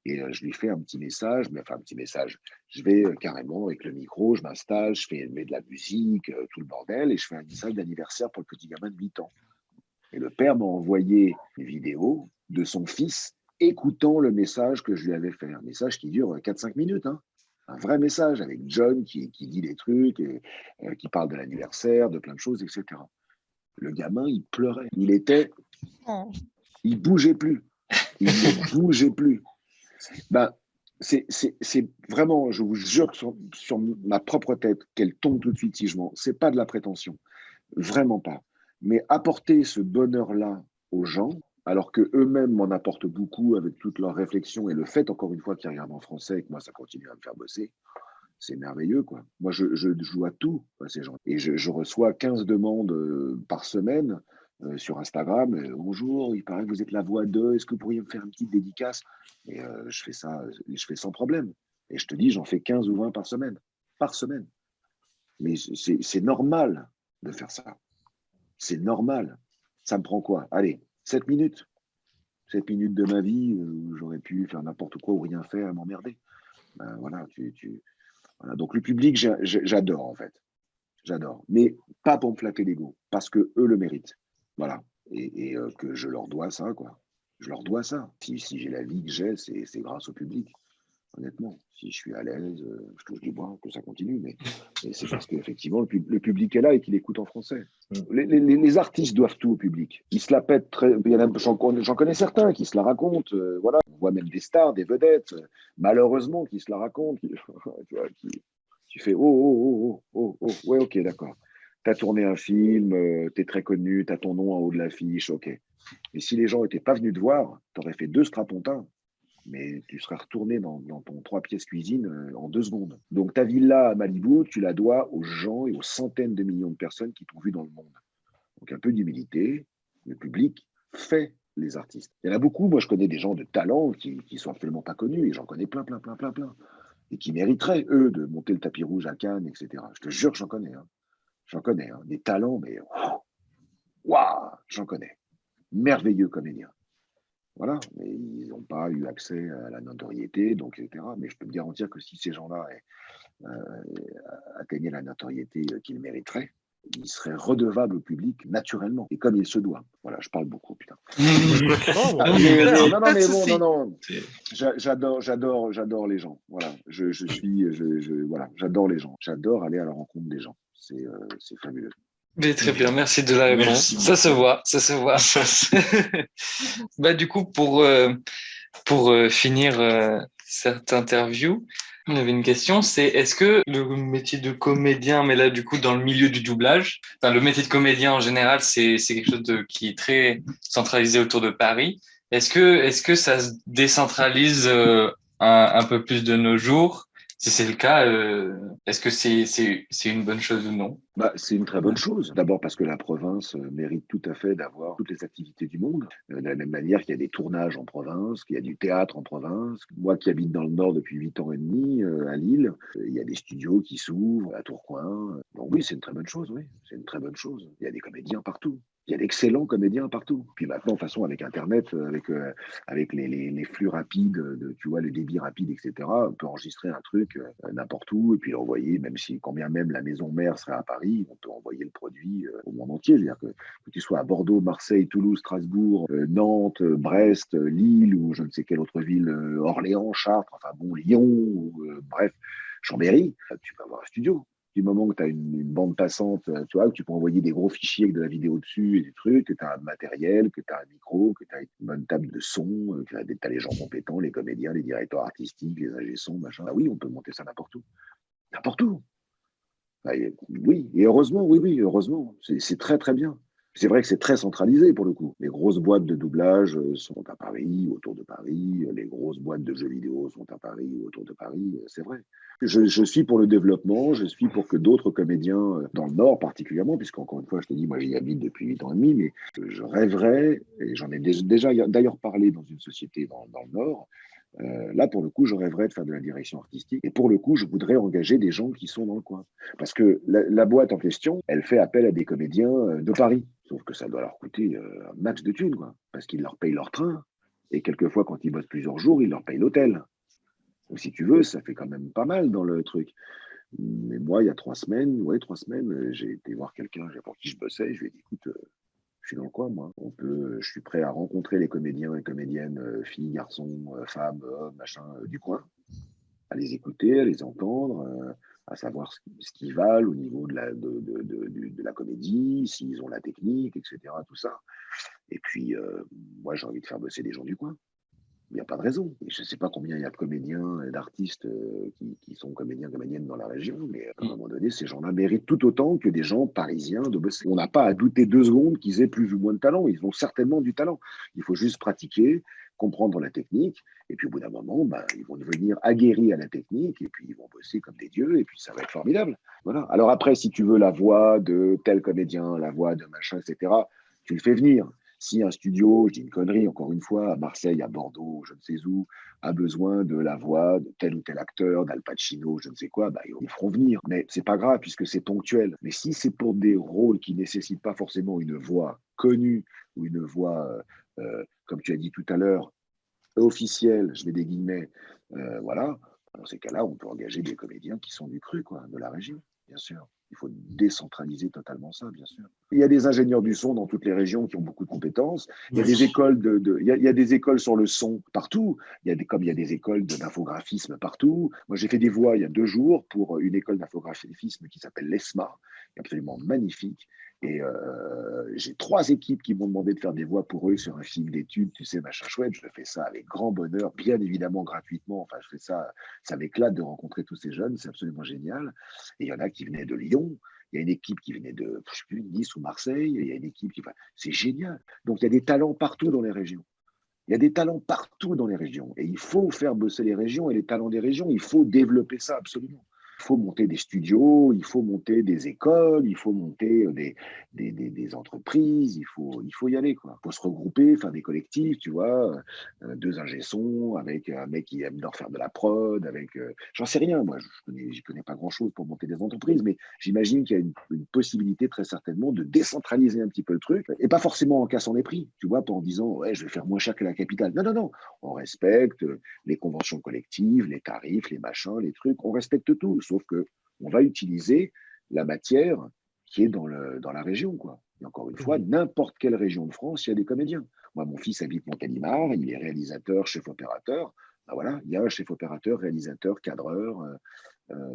Et je lui fais un petit message, un petit message. Je vais carrément avec le micro, je m'installe, mets de la musique, tout le bordel, et je fais un message d'anniversaire pour le petit gamin de 8 ans. Et le père m'a envoyé une vidéo de son fils écoutant le message que je lui avais fait. Un message qui dure 4-5 minutes, hein. Un vrai message avec John qui dit des trucs, qui parle de l'anniversaire, de plein de choses, etc. Le gamin, il pleurait. Il bougeait plus. Il ne bougeait plus. Ben, c'est vraiment, je vous jure sur ma propre tête qu'elle tombe tout de suite si je mens. C'est pas de la prétention, vraiment pas. Mais apporter ce bonheur-là aux gens, alors que eux-mêmes m'en apportent beaucoup avec toutes leurs réflexions et le fait, encore une fois, qu'ils regardent en français et que moi, ça continue à me faire bosser, c'est merveilleux, quoi. Moi, je joue à tout à ces gens. Et je reçois 15 demandes par semaine sur Instagram. Bonjour, il paraît que vous êtes la voix de, est-ce que vous pourriez me faire une petite dédicace? Et je fais ça, je fais sans problème. Et je te dis, j'en fais 15 ou 20 par semaine. Par semaine. Mais c'est normal de faire ça. C'est normal. Ça me prend quoi? Allez, 7 minutes. 7 minutes de ma vie où j'aurais pu faire n'importe quoi ou rien faire et m'emmerder. Ben, voilà, voilà. Donc le public, j'adore en fait. J'adore. Mais pas pour me flatter l'ego, parce que eux le méritent. Voilà. Et que je leur dois ça, quoi. Je leur dois ça. Si j'ai la vie que j'ai, c'est grâce au public. Honnêtement, si je suis à l'aise, je touche du bois, que ça continue, mais c'est parce qu'effectivement, le public est là et qu'il écoute en français. Les artistes doivent tout au public. Ils se la pètent très. J'en connais certains qui se la racontent. Voilà. On voit même des stars, des vedettes, malheureusement, qui se la racontent. Tu vois, tu fais ouais, ok, d'accord. T'as tourné un film, t'es très connu, t'as ton nom en haut de l'affiche, ok. Mais si les gens n'étaient pas venus te voir, t'aurais fait 2 strapontins, mais tu serais retourné dans ton 3 pièces cuisine en 2 secondes. Donc ta villa à Malibu, tu la dois aux gens et aux centaines de millions de personnes qui t'ont vu dans le monde. Donc un peu d'humilité, le public fait les artistes. Il y en a beaucoup, moi je connais des gens de talent qui sont absolument pas connus, et j'en connais plein, et qui mériteraient, eux, de monter le tapis rouge à Cannes, etc. Je te jure que j'en connais. J'en connais. Des talents, mais waouh, j'en connais. Merveilleux comédiens. Voilà, mais ils n'ont pas eu accès à la notoriété, donc, etc. Mais je peux te garantir que si ces gens-là atteignaient la notoriété qu'ils mériteraient, ils seraient redevables au public naturellement, et comme il se doit. Voilà, je parle beaucoup, putain. Non. J'adore les gens. Voilà, voilà, j'adore les gens. J'adore aller à la rencontre des gens. C'est fabuleux. Mais très bien, merci de la réponse. Merci Ça se voit, ça se voit. Bah, du coup, pour finir cette interview, on avait une question, c'est est-ce que le métier de comédien, mais là du coup dans le milieu du doublage, enfin, le métier de comédien en général, c'est quelque chose qui est très centralisé autour de Paris. Est-ce que ça se décentralise un peu plus de nos jours? Si c'est le cas, est-ce que c'est une bonne chose ou non? Bah, c'est une très bonne chose. D'abord parce que la province mérite tout à fait d'avoir toutes les activités du monde. De la même manière qu'il y a des tournages en province, qu'il y a du théâtre en province. Moi qui habite dans le Nord depuis 8 ans et demi, à Lille, il y a des studios qui s'ouvrent à Tourcoing. Donc oui, c'est une très bonne chose, oui. C'est une très bonne chose. Il y a des comédiens partout. Il y a d'excellents comédiens partout. Puis maintenant, de toute façon, avec Internet, avec les flux rapides, tu vois, le débit rapide, etc., on peut enregistrer un truc n'importe où et puis l'envoyer, même si, quand bien même la maison mère serait à Paris, on peut envoyer le produit au monde entier. C'est-à-dire que tu sois à Bordeaux, Marseille, Toulouse, Strasbourg, Nantes, Brest, Lille ou je ne sais quelle autre ville, Orléans, Chartres, enfin bon, Lyon, bref, Chambéry, tu peux avoir un studio. Du moment que tu as une bande passante, tu vois, que tu peux envoyer des gros fichiers avec de la vidéo dessus et des trucs, que tu as un matériel, que tu as un micro, que tu as une bonne table de son, que tu as les gens compétents, les comédiens, les directeurs artistiques, les ingé sons, machin. Ah oui, on peut monter ça n'importe où. N'importe où. Ah, oui, et heureusement, oui, heureusement. C'est très, très bien. C'est vrai que c'est très centralisé pour le coup. Les grosses boîtes de doublage sont à Paris, autour de Paris. Les grosses boîtes de jeux vidéo sont à Paris, autour de Paris. C'est vrai. Je suis pour le développement, je suis pour que d'autres comédiens, dans le Nord particulièrement, puisqu'encore une fois, je te dis, moi j'y habite depuis 8 ans et demi, mais je rêverais, et j'en ai déjà d'ailleurs parlé dans une société dans le Nord, là, pour le coup, je rêverais de faire de la direction artistique. Et pour le coup, je voudrais engager des gens qui sont dans le coin. Parce que la boîte en question, elle fait appel à des comédiens de Paris. Sauf que ça doit leur coûter un max de thunes, quoi. Parce qu'ils leur payent leur train. Et quelquefois, quand ils bossent plusieurs jours, ils leur payent l'hôtel. Donc, si tu veux, ça fait quand même pas mal dans le truc. Mais moi, il y a 3 semaines, j'ai été voir quelqu'un pour qui je bossais. Je lui ai dit, écoute, je suis dans le coin, moi. Je suis prêt à rencontrer les comédiens et comédiennes, filles, garçons, femmes, hommes, machin, du coin, à les écouter, à les entendre, à savoir ce qu'ils valent au niveau de la comédie, s'ils ont la technique, etc., tout ça. Et puis, moi, j'ai envie de faire bosser des gens du coin. Il n'y a pas de raison. Et je ne sais pas combien il y a de comédiens et d'artistes qui sont comédiens, comédiennes dans la région, mais à un moment donné, ces gens-là méritent tout autant que des gens parisiens de bosser. On n'a pas à douter 2 secondes qu'ils aient plus ou moins de talent. Ils ont certainement du talent. Il faut juste pratiquer, comprendre la technique, et puis au bout d'un moment, ils vont devenir aguerris à la technique, et puis ils vont bosser comme des dieux, et puis ça va être formidable. Voilà. Alors après, si tu veux la voix de tel comédien, la voix de machin, etc., tu le fais venir. Si un studio, je dis une connerie encore une fois, à Marseille, à Bordeaux, je ne sais où, a besoin de la voix de tel ou tel acteur, d'Al Pacino, je ne sais quoi, bah, ils feront venir. Mais c'est pas grave puisque c'est ponctuel. Mais si c'est pour des rôles qui nécessitent pas forcément une voix connue ou une voix, comme tu as dit tout à l'heure, officielle, je mets des guillemets, voilà, dans ces cas-là, on peut engager des comédiens qui sont du cru, quoi, de la région, bien sûr. Il faut décentraliser totalement ça, bien sûr. Il y a des ingénieurs du son dans toutes les régions qui ont beaucoup de compétences. Il y a des écoles il y a des écoles sur le son partout. Comme il y a des écoles d'infographisme partout. Moi, j'ai fait des voix il y a 2 jours pour une école d'infographisme qui s'appelle l'ESMA, qui est absolument magnifique. Et j'ai 3 équipes qui m'ont demandé de faire des voix pour eux sur un film d'études, tu sais, machin chouette. Je fais ça avec grand bonheur, bien évidemment gratuitement. Enfin, je fais ça, ça m'éclate de rencontrer tous ces jeunes, c'est absolument génial. Et il y en a qui venaient de Lyon, il y a une équipe qui venait de, je sais plus, Nice ou Marseille, il y a une équipe qui... Enfin, c'est génial. Donc, il y a des talents partout dans les régions. Il y a des talents partout dans les régions. Et il faut faire bosser les régions et les talents des régions. Il faut développer ça absolument. Il faut monter des studios, il faut monter des écoles, il faut monter des entreprises, il faut y aller, quoi. Il faut se regrouper, faire des collectifs, tu vois, 2 ingé-sons, avec un mec qui aime leur faire de la prod, avec... j'en sais rien, moi, je connais pas grand-chose pour monter des entreprises, mais j'imagine qu'il y a une possibilité très certainement de décentraliser un petit peu le truc, et pas forcément en cassant les prix, tu vois, pas en disant, ouais, je vais faire moins cher que la capitale. Non, non, non, on respecte les conventions collectives, les tarifs, les machins, les trucs, on respecte tout, sauf que on va utiliser la matière qui est dans la région, quoi. Et encore une fois, n'importe quelle région de France, il y a des comédiens. Moi, mon fils habite Montélimar, il est réalisateur, chef-opérateur. Ben voilà, il y a un chef-opérateur, réalisateur, cadreur,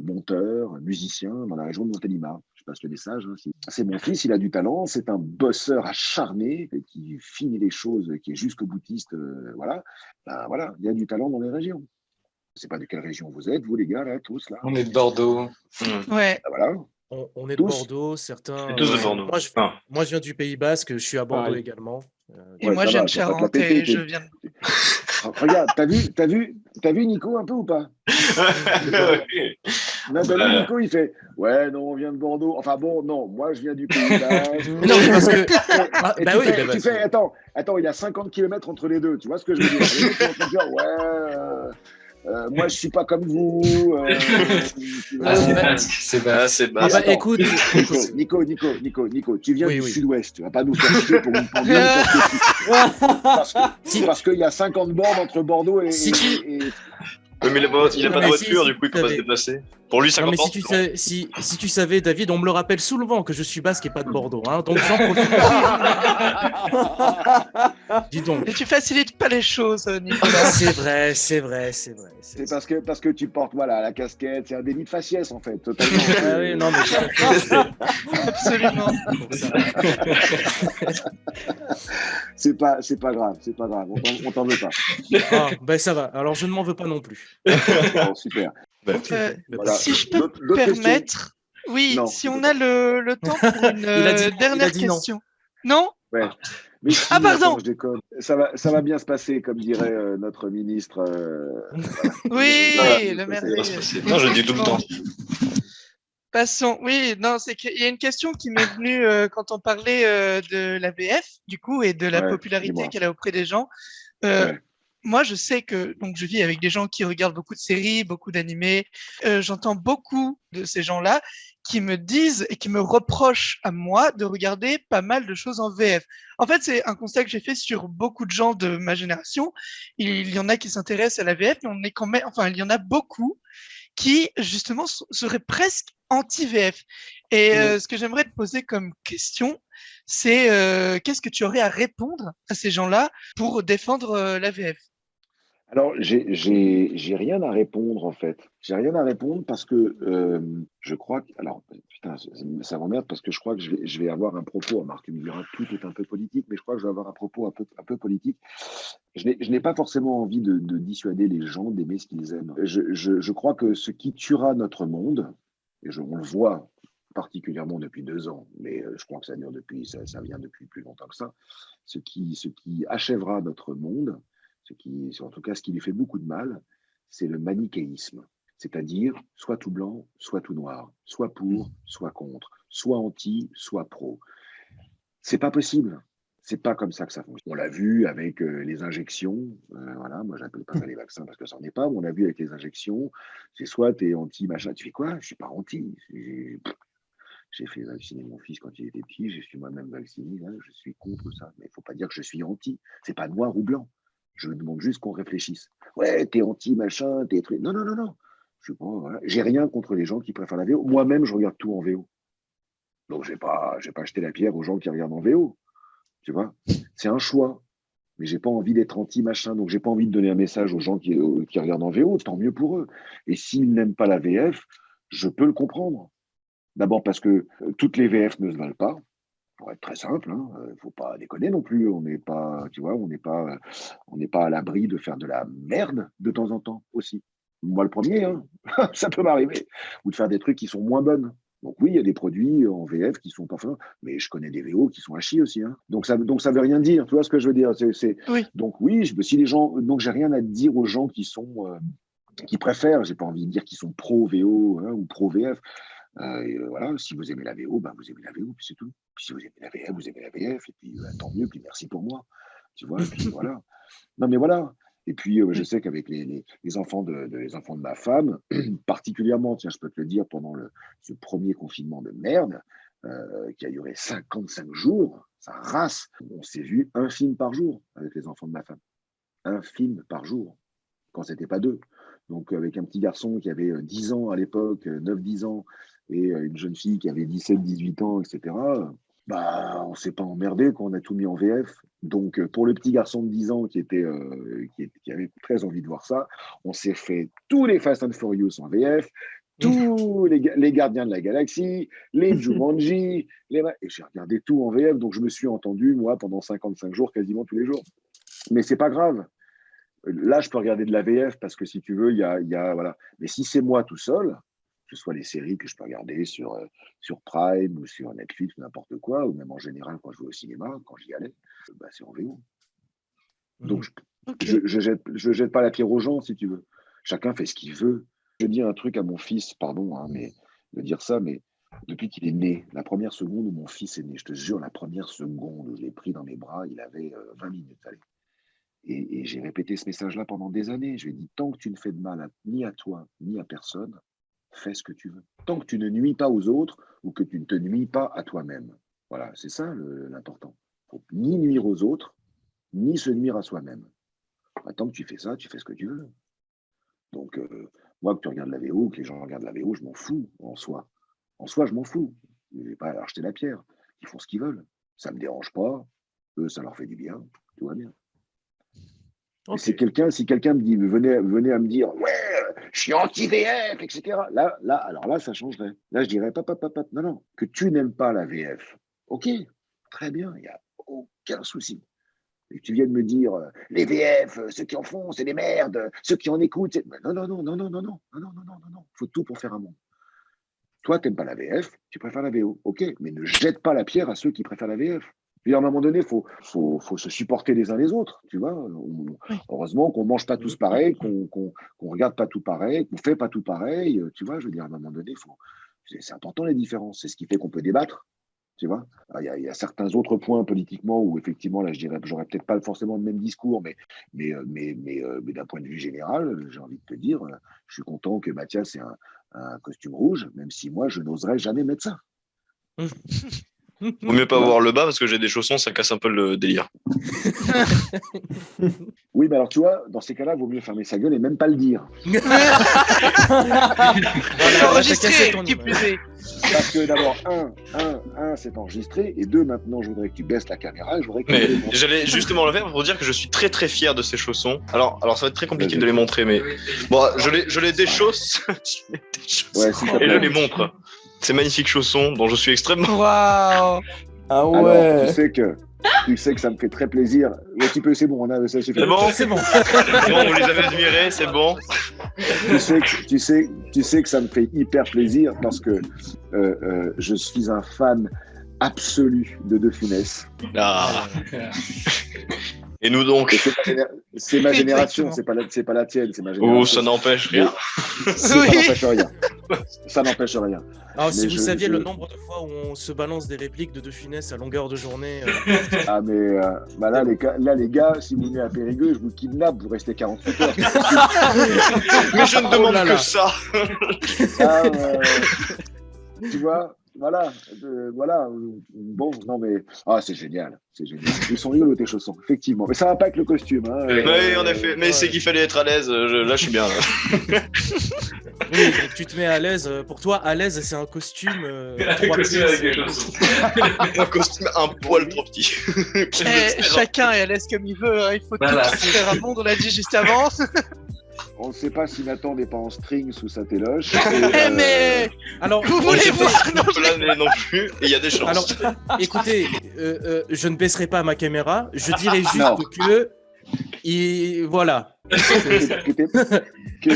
monteur, musicien dans la région de Montélimar. Je passe le message. Hein. C'est mon fils, il a du talent, c'est un bosseur acharné qui finit les choses, qui est jusqu'au boutiste. Voilà. Ben voilà, il y a du talent dans les régions. Je ne sais pas de quelle région vous êtes, vous les gars, là, tous là. On est de Bordeaux. Ouais. Ben voilà. On est de Tous Bordeaux, certains. Et tous de Ouais. Bordeaux. Moi, je viens du Pays Basque, je suis à Bordeaux Pareil. également. Et Ouais, moi, ça je viens va, de tu vas pas te la Charente péter, et je viens de... Regarde, t'as vu Nico un peu ou pas? Non, t'as vu Nico, il fait ouais, non, on vient de Bordeaux. Enfin bon, non, moi je viens du Pays Basque. Mais non, mais parce que. Et Bah tu oui, fais, bah tu parce fais, que- attends, il y a 50 km entre les deux, tu vois ce que je veux dire? Les mecs sont en train de dire ouais, moi je suis pas comme vous. Tu Ah, vois, c'est bah- basque, c'est Ah, basque. c'est Ah bas. bah attends, écoute, Nico, tu viens Oui, du oui. sud-ouest, tu vas pas nous faire chier pour une pandémie parce qu'il y a 50 bornes entre Bordeaux Si tu- et- Mais il a pas de mais voiture, si du coup, il tu peut pas se savais. déplacer. Pour lui, Non, 50 mais bornes, c'est bon. si tu savais, David, on me le rappelle souvent que je suis basque et pas de Bordeaux. Hein, donc j'en profite. Dis donc. Et tu facilites pas les choses, Nicolas. C'est vrai, c'est vrai, c'est vrai. C'est parce que tu portes voilà, la casquette, c'est un délit de faciès en fait, totalement. Ah oui, non, mais tout à fait. Absolument. Pour ça. C'est pas grave, on t'en veut pas. Ah, ben ça va. Alors je ne m'en veux pas non plus. Bon, super. Voilà. Si je peux D'autres me questions? permettre, oui, Non, si je on peux a le temps pour une Il a dit non, il dernière a dit non. question. Non? Ouais. Mais si, Ah, pardon. attends, je déconne. Ça va bien se passer, comme dirait notre ministre. Oui, Voilà. le Ça va merveilleux. se passer. Non, je le dis tout le temps. Passons. Oui, non, c'est qu'il y a une question qui m'est venue quand on parlait de la VF, du coup, et de la Ouais, popularité dis-moi. qu'elle a auprès des gens. Euh, Ouais. Moi, je sais que donc je vis avec des gens qui regardent beaucoup de séries, beaucoup d'animés. J'entends beaucoup de ces gens-là qui me disent et qui me reprochent à moi de regarder pas mal de choses en VF. En fait, c'est un constat que j'ai fait sur beaucoup de gens de ma génération. Il y en a qui s'intéressent à la VF, mais on est quand même, enfin, il y en a beaucoup qui justement seraient presque anti-VF. Et ce que j'aimerais te poser comme question, c'est qu'est-ce que tu aurais à répondre à ces gens-là pour défendre la VF? Alors, j'ai rien à répondre en fait. J'ai rien à répondre parce que je crois que. Alors, putain, ça m'emmerde parce que je crois que je vais avoir un propos. Marc, tu me diras, tout est un peu politique, mais je crois que je vais avoir un propos un peu politique. Je n'ai pas forcément envie de dissuader les gens d'aimer ce qu'ils aiment. Je crois que ce qui tuera notre monde, et on le voit particulièrement depuis 2 ans, mais je crois que ça dure ça vient depuis plus longtemps que ça, ce qui achèvera notre monde, en tout cas ce qui lui fait beaucoup de mal, c'est le manichéisme. C'est-à-dire soit tout blanc, soit tout noir, soit pour, soit contre, soit anti, soit pro. C'est pas possible. C'est pas comme ça que ça fonctionne. On l'a vu avec les injections. Voilà, moi, j'appelle pas ça les vaccins parce que ça n'en est pas. Mais on l'a vu avec les injections. C'est soit tu es anti-machin. Tu fais quoi? Je suis pas anti. J'ai fait vacciner mon fils quand il était petit. Je suis moi-même vacciné. Là, je suis contre ça. Mais il faut pas dire que je suis anti. C'est pas noir ou blanc. Je demande juste qu'on réfléchisse. Ouais, t'es anti-machin, t'es truc. Non, non, non, non. Je sais pas, voilà. J'ai rien contre les gens qui préfèrent la VO. Moi-même, je regarde tout en VO. Donc, je vais pas jeter la pierre aux gens qui regardent en VO. Tu vois, c'est un choix. Mais j'ai pas envie d'être anti-machin. Donc, j'ai pas envie de donner un message aux gens qui regardent en VO. Tant mieux pour eux. Et s'ils n'aiment pas la VF, je peux le comprendre. D'abord parce que toutes les VF ne se valent pas. Pour être très simple, hein, faut pas déconner non plus. On n'est pas, tu vois, on n'est pas à l'abri de faire de la merde de temps en temps aussi. Moi le premier, hein, ça peut m'arriver. Ou de faire des trucs qui sont moins bonnes. Donc oui, il y a des produits en VF qui sont parfaits, mais je connais des VO qui sont à chier aussi. Hein. Donc ça veut rien dire. Tu vois ce que je veux dire? Oui. Donc oui, si les gens, donc j'ai rien à dire aux gens qui sont, qui préfèrent. J'ai pas envie de dire qu'ils sont pro VO ou pro VF. Voilà, si vous aimez la VO, ben vous aimez la VO, puis c'est tout. Puis si vous aimez la VF, vous aimez la VF, et puis tant mieux, puis merci pour moi. Tu vois, et puis voilà. Non, mais voilà. Et puis, je sais qu'avec les enfants les enfants de ma femme, particulièrement, tiens, je peux te le dire, pendant ce premier confinement de merde, qui a duré 55 jours, sa race, on s'est vu un film par jour avec les enfants de ma femme. Un film par jour, quand c'était pas deux. Donc, avec un petit garçon qui avait 10 ans à l'époque, 9-10 ans, et une jeune fille qui avait 17-18 ans, etc., bah, on ne s'est pas emmerdé quand on a tout mis en VF. Donc, pour le petit garçon de 10 ans qui avait très envie de voir ça, on s'est fait tous les Fast and Furious en VF, tous les Gardiens de la Galaxie, les Jumanji, et j'ai regardé tout en VF, donc je me suis entendu, moi, pendant 55 jours, quasiment tous les jours. Mais c'est pas grave. Là, je peux regarder de la VF parce que si tu veux, il y a voilà. Mais si c'est moi tout seul, que ce soit les séries que je peux regarder sur Prime ou sur Netflix ou n'importe quoi, ou même en général quand je vais au cinéma, quand j'y allais, bah, c'est en VO. Donc, je jette pas la pierre aux gens, si tu veux. Chacun fait ce qu'il veut. Je dis un truc à mon fils, pardon, hein, mais de dire ça, mais depuis qu'il est né, la première seconde où mon fils est né, je te jure, la première seconde où je l'ai pris dans mes bras, il avait 20 minutes. Allez. Et j'ai répété ce message-là pendant des années. Je lui ai dit, tant que tu ne fais de mal ni à toi, ni à personne, fais ce que tu veux. Tant que tu ne nuis pas aux autres ou que tu ne te nuis pas à toi-même. Voilà, c'est ça l'important. Il ne faut ni nuire aux autres, ni se nuire à soi-même. Bah, tant que tu fais ça, tu fais ce que tu veux. Donc, moi, que tu regardes la VO, que les gens regardent la VO, je m'en fous en soi. En soi, je m'en fous. Je ne vais pas leur jeter la pierre. Ils font ce qu'ils veulent. Ça ne me dérange pas. Eux, ça leur fait du bien. Tout va bien. Okay. Si quelqu'un me dit, venez à me dire, ouais, je suis anti-VF, etc. Alors là, ça changerait. Là, je dirais, non, que tu n'aimes pas la VF. Ok, très bien, il n'y a aucun souci. Et que tu viennes me dire, les VF, ceux qui en font, c'est des merdes, ceux qui en écoutent, c'est... Non. Faut tout pour faire un monde. Toi, tu n'aimes pas la VF, tu préfères la VO. Ok, mais ne jette pas la pierre à ceux qui préfèrent la VF. Et à un moment donné, faut se supporter les uns les autres, tu vois. Heureusement qu'on mange pas tous pareil, qu'on regarde pas tout pareil, qu'on fait pas tout pareil, tu vois. Je veux dire, à un moment donné, c'est important les différences. C'est ce qui fait qu'on peut débattre, tu vois. Il y a certains autres points politiquement où effectivement, là, je dirais, j'aurais peut-être pas forcément le même discours, mais d'un point de vue général, j'ai envie de te dire, je suis content que Mathias ait un costume rouge, même si moi, je n'oserais jamais mettre ça. Vaut mieux pas voir le bas parce que j'ai des chaussons, ça casse un peu le délire. Oui, mais alors tu vois, dans ces cas-là, il vaut mieux fermer sa gueule et même pas le dire. Enregistré, qui plus est. Parce que d'abord, c'est enregistré, et deux, maintenant, je voudrais que tu baisses la caméra. Mais j'allais justement le faire pour dire que je suis très très fier de ces chaussons. Alors ça va être très compliqué de les montrer, mais bon, je les déchausse, ouais, et je les montre. Ces magnifiques chaussons dont je suis extrêmement... Waouh. Ah ouais. Alors, tu sais que ça me fait très plaisir. Ouais, c'est bon, ça suffit. C'est bon. Bon, vous les avez admirés, c'est bon. Tu sais que ça me fait hyper plaisir parce que je suis un fan absolu de De Funès. Ah. Et nous donc? C'est ma génération, c'est pas la tienne, c'est ma génération. Oh, ça n'empêche rien. Ça n'empêche rien. Ça n'empêche rien. Alors, si Mais vous je- saviez je- le nombre de fois où on se balance des répliques de Funès à longueur de journée. Ah, mais bah là, les gars, si vous venez à Périgueux, je vous kidnappe, vous restez 48 heures. Mais je ne demande là là. que ça. Ah, tu vois, voilà. Voilà. Bon, non, mais. Ah, c'est génial. C'est génial. Ils sont rigolos, tes chaussons, effectivement. Mais ça va pas avec le costume. Hein. Oui, en effet. Mais c'est qu'il fallait être à l'aise. Là, je suis bien. Là. Oui, donc tu te mets à l'aise. Pour toi, à l'aise, c'est un costume. Un costume avec des chaussons. Un costume un poil trop petit. Chacun est à l'aise comme il veut, hein. Il faut Voilà. tout faire un monde, on l'a dit juste avant. On ne sait pas si Nathan n'est pas en string sous sa téloche. Mais Alors, vous on voulez sait voir pas- non, Là, mais non plus. Et il y a des chances. Alors, écoutez, je ne baisserai pas ma caméra. Je dirais juste Non. que. Voilà. que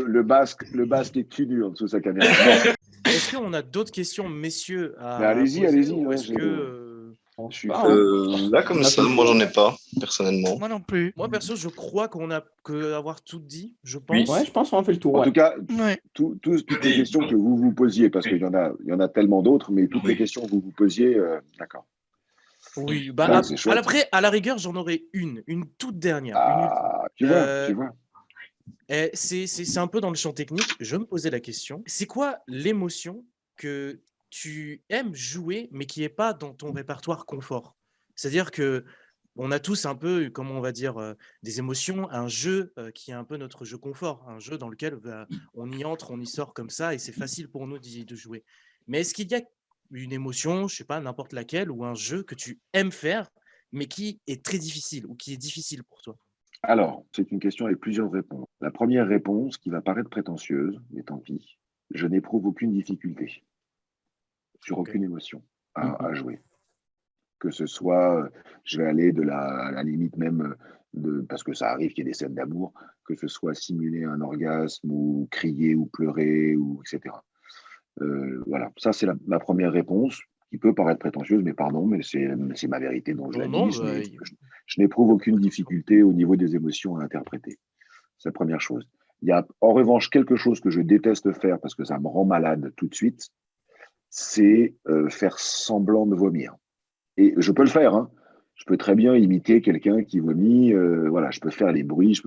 le basque est cul nu en dessous de sa caméra. Non. Est-ce qu'on a d'autres questions, messieurs, à Mais allez-y, poser, allez-y, ou ouais, est-ce j'ai- que Je suis Là, comme ça, moi, j'en ai pas, personnellement. Moi non plus. moi perso, je crois qu'on a que avoir tout dit. Je pense. Oui. Ouais, je pense qu'on a fait le tour. En Ouais. tout cas, Ouais. toutes les questions que vous vous posiez, parce qu'il y en a tellement d'autres, mais toutes les questions que vous vous posiez, d'accord. Oui. Ouais, c'est chouette. À la rigueur, j'en aurais une toute dernière. Ah, tu vois. C'est un peu dans le champ technique. Je me posais la question. C'est quoi l'émotion que tu aimes jouer, mais qui n'est pas dans ton répertoire confort? C'est-à-dire que on a tous un peu, comment on va dire, des émotions, un jeu qui est un peu notre jeu confort, un jeu dans lequel on y entre, on y sort comme ça, et c'est facile pour nous de jouer. Mais est-ce qu'il y a une émotion, je sais pas, n'importe laquelle, ou un jeu que tu aimes faire, mais qui est très difficile, ou qui est difficile pour toi? Alors, c'est une question avec plusieurs réponses. La première réponse, qui va paraître prétentieuse, mais tant pis, je n'éprouve aucune difficulté sur Ok. aucune émotion à jouer. Que ce soit, je vais aller à la limite même, parce que ça arrive qu'il y ait des scènes d'amour, que ce soit simuler un orgasme ou crier ou pleurer, etc. Voilà, ça c'est ma première réponse, qui peut paraître prétentieuse, mais pardon, mais c'est ma vérité, donc je la Non, dis. bah, Je n'éprouve aucune difficulté au niveau des émotions à interpréter. C'est la première chose. Il y a en revanche quelque chose que je déteste faire parce que ça me rend malade tout de suite, c'est faire semblant de vomir. Et je peux le faire, hein. Je peux très bien imiter quelqu'un qui vomit, voilà, je peux faire les bruits,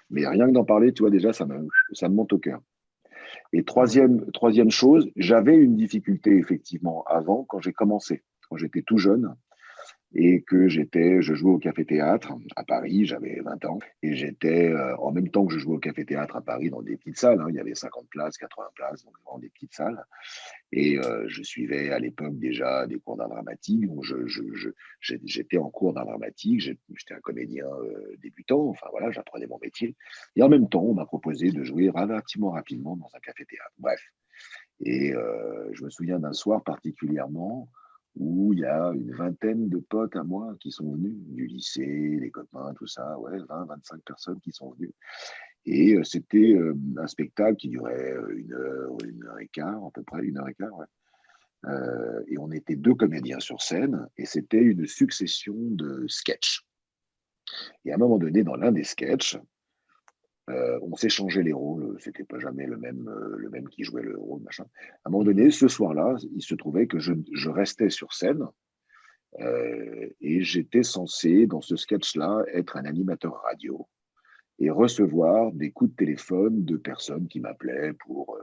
mais rien que d'en parler, tu vois, déjà, ça me monte au cœur. Et troisième chose, j'avais une difficulté effectivement avant, quand j'ai commencé, quand j'étais tout jeune, et que je jouais au café-théâtre à Paris, j'avais 20 ans, et j'étais, en même temps que je jouais au café-théâtre à Paris, dans des petites salles, hein, il y avait 50 places, 80 places, donc vraiment des petites salles, et je suivais à l'époque déjà des cours d'art dramatique, donc j'étais en cours d'art dramatique, j'étais un comédien débutant, enfin voilà, j'apprenais mon métier, et en même temps, on m'a proposé de jouer relativement rapidement dans un café-théâtre, bref. Et je me souviens d'un soir particulièrement où il y a une vingtaine de potes à moi qui sont venus, du lycée, des copains, tout ça, ouais, 20, 25 personnes qui sont venues. Et c'était un spectacle qui durait une heure et quart, à peu près, 1 heure et quart, ouais. Et on était 2 comédiens sur scène, et c'était une succession de sketchs. Et à un moment donné, dans l'un des sketchs, on s'échangeait les rôles, c'était pas jamais le même qui jouait le rôle, machin. À un moment donné, ce soir-là, il se trouvait que je restais sur scène et j'étais censé, dans ce sketch-là, être un animateur radio et recevoir des coups de téléphone de personnes qui m'appelaient pour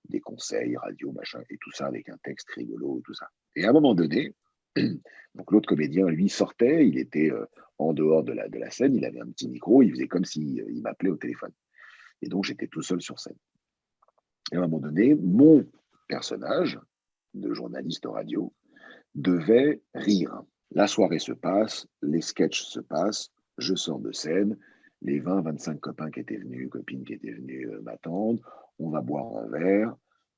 des conseils radio, machin, et tout ça avec un texte rigolo, tout ça. Et à un moment donné, donc l'autre comédien, lui, sortait, il était en dehors de la scène, il avait un petit micro, il faisait comme s'il m'appelait au téléphone. Et donc, j'étais tout seul sur scène. Et à un moment donné, mon personnage de journaliste radio devait rire. La soirée se passe, les sketchs se passent, je sors de scène, les 20, 25 copains qui étaient venus, copines qui étaient venues m'attendent, on va boire un verre,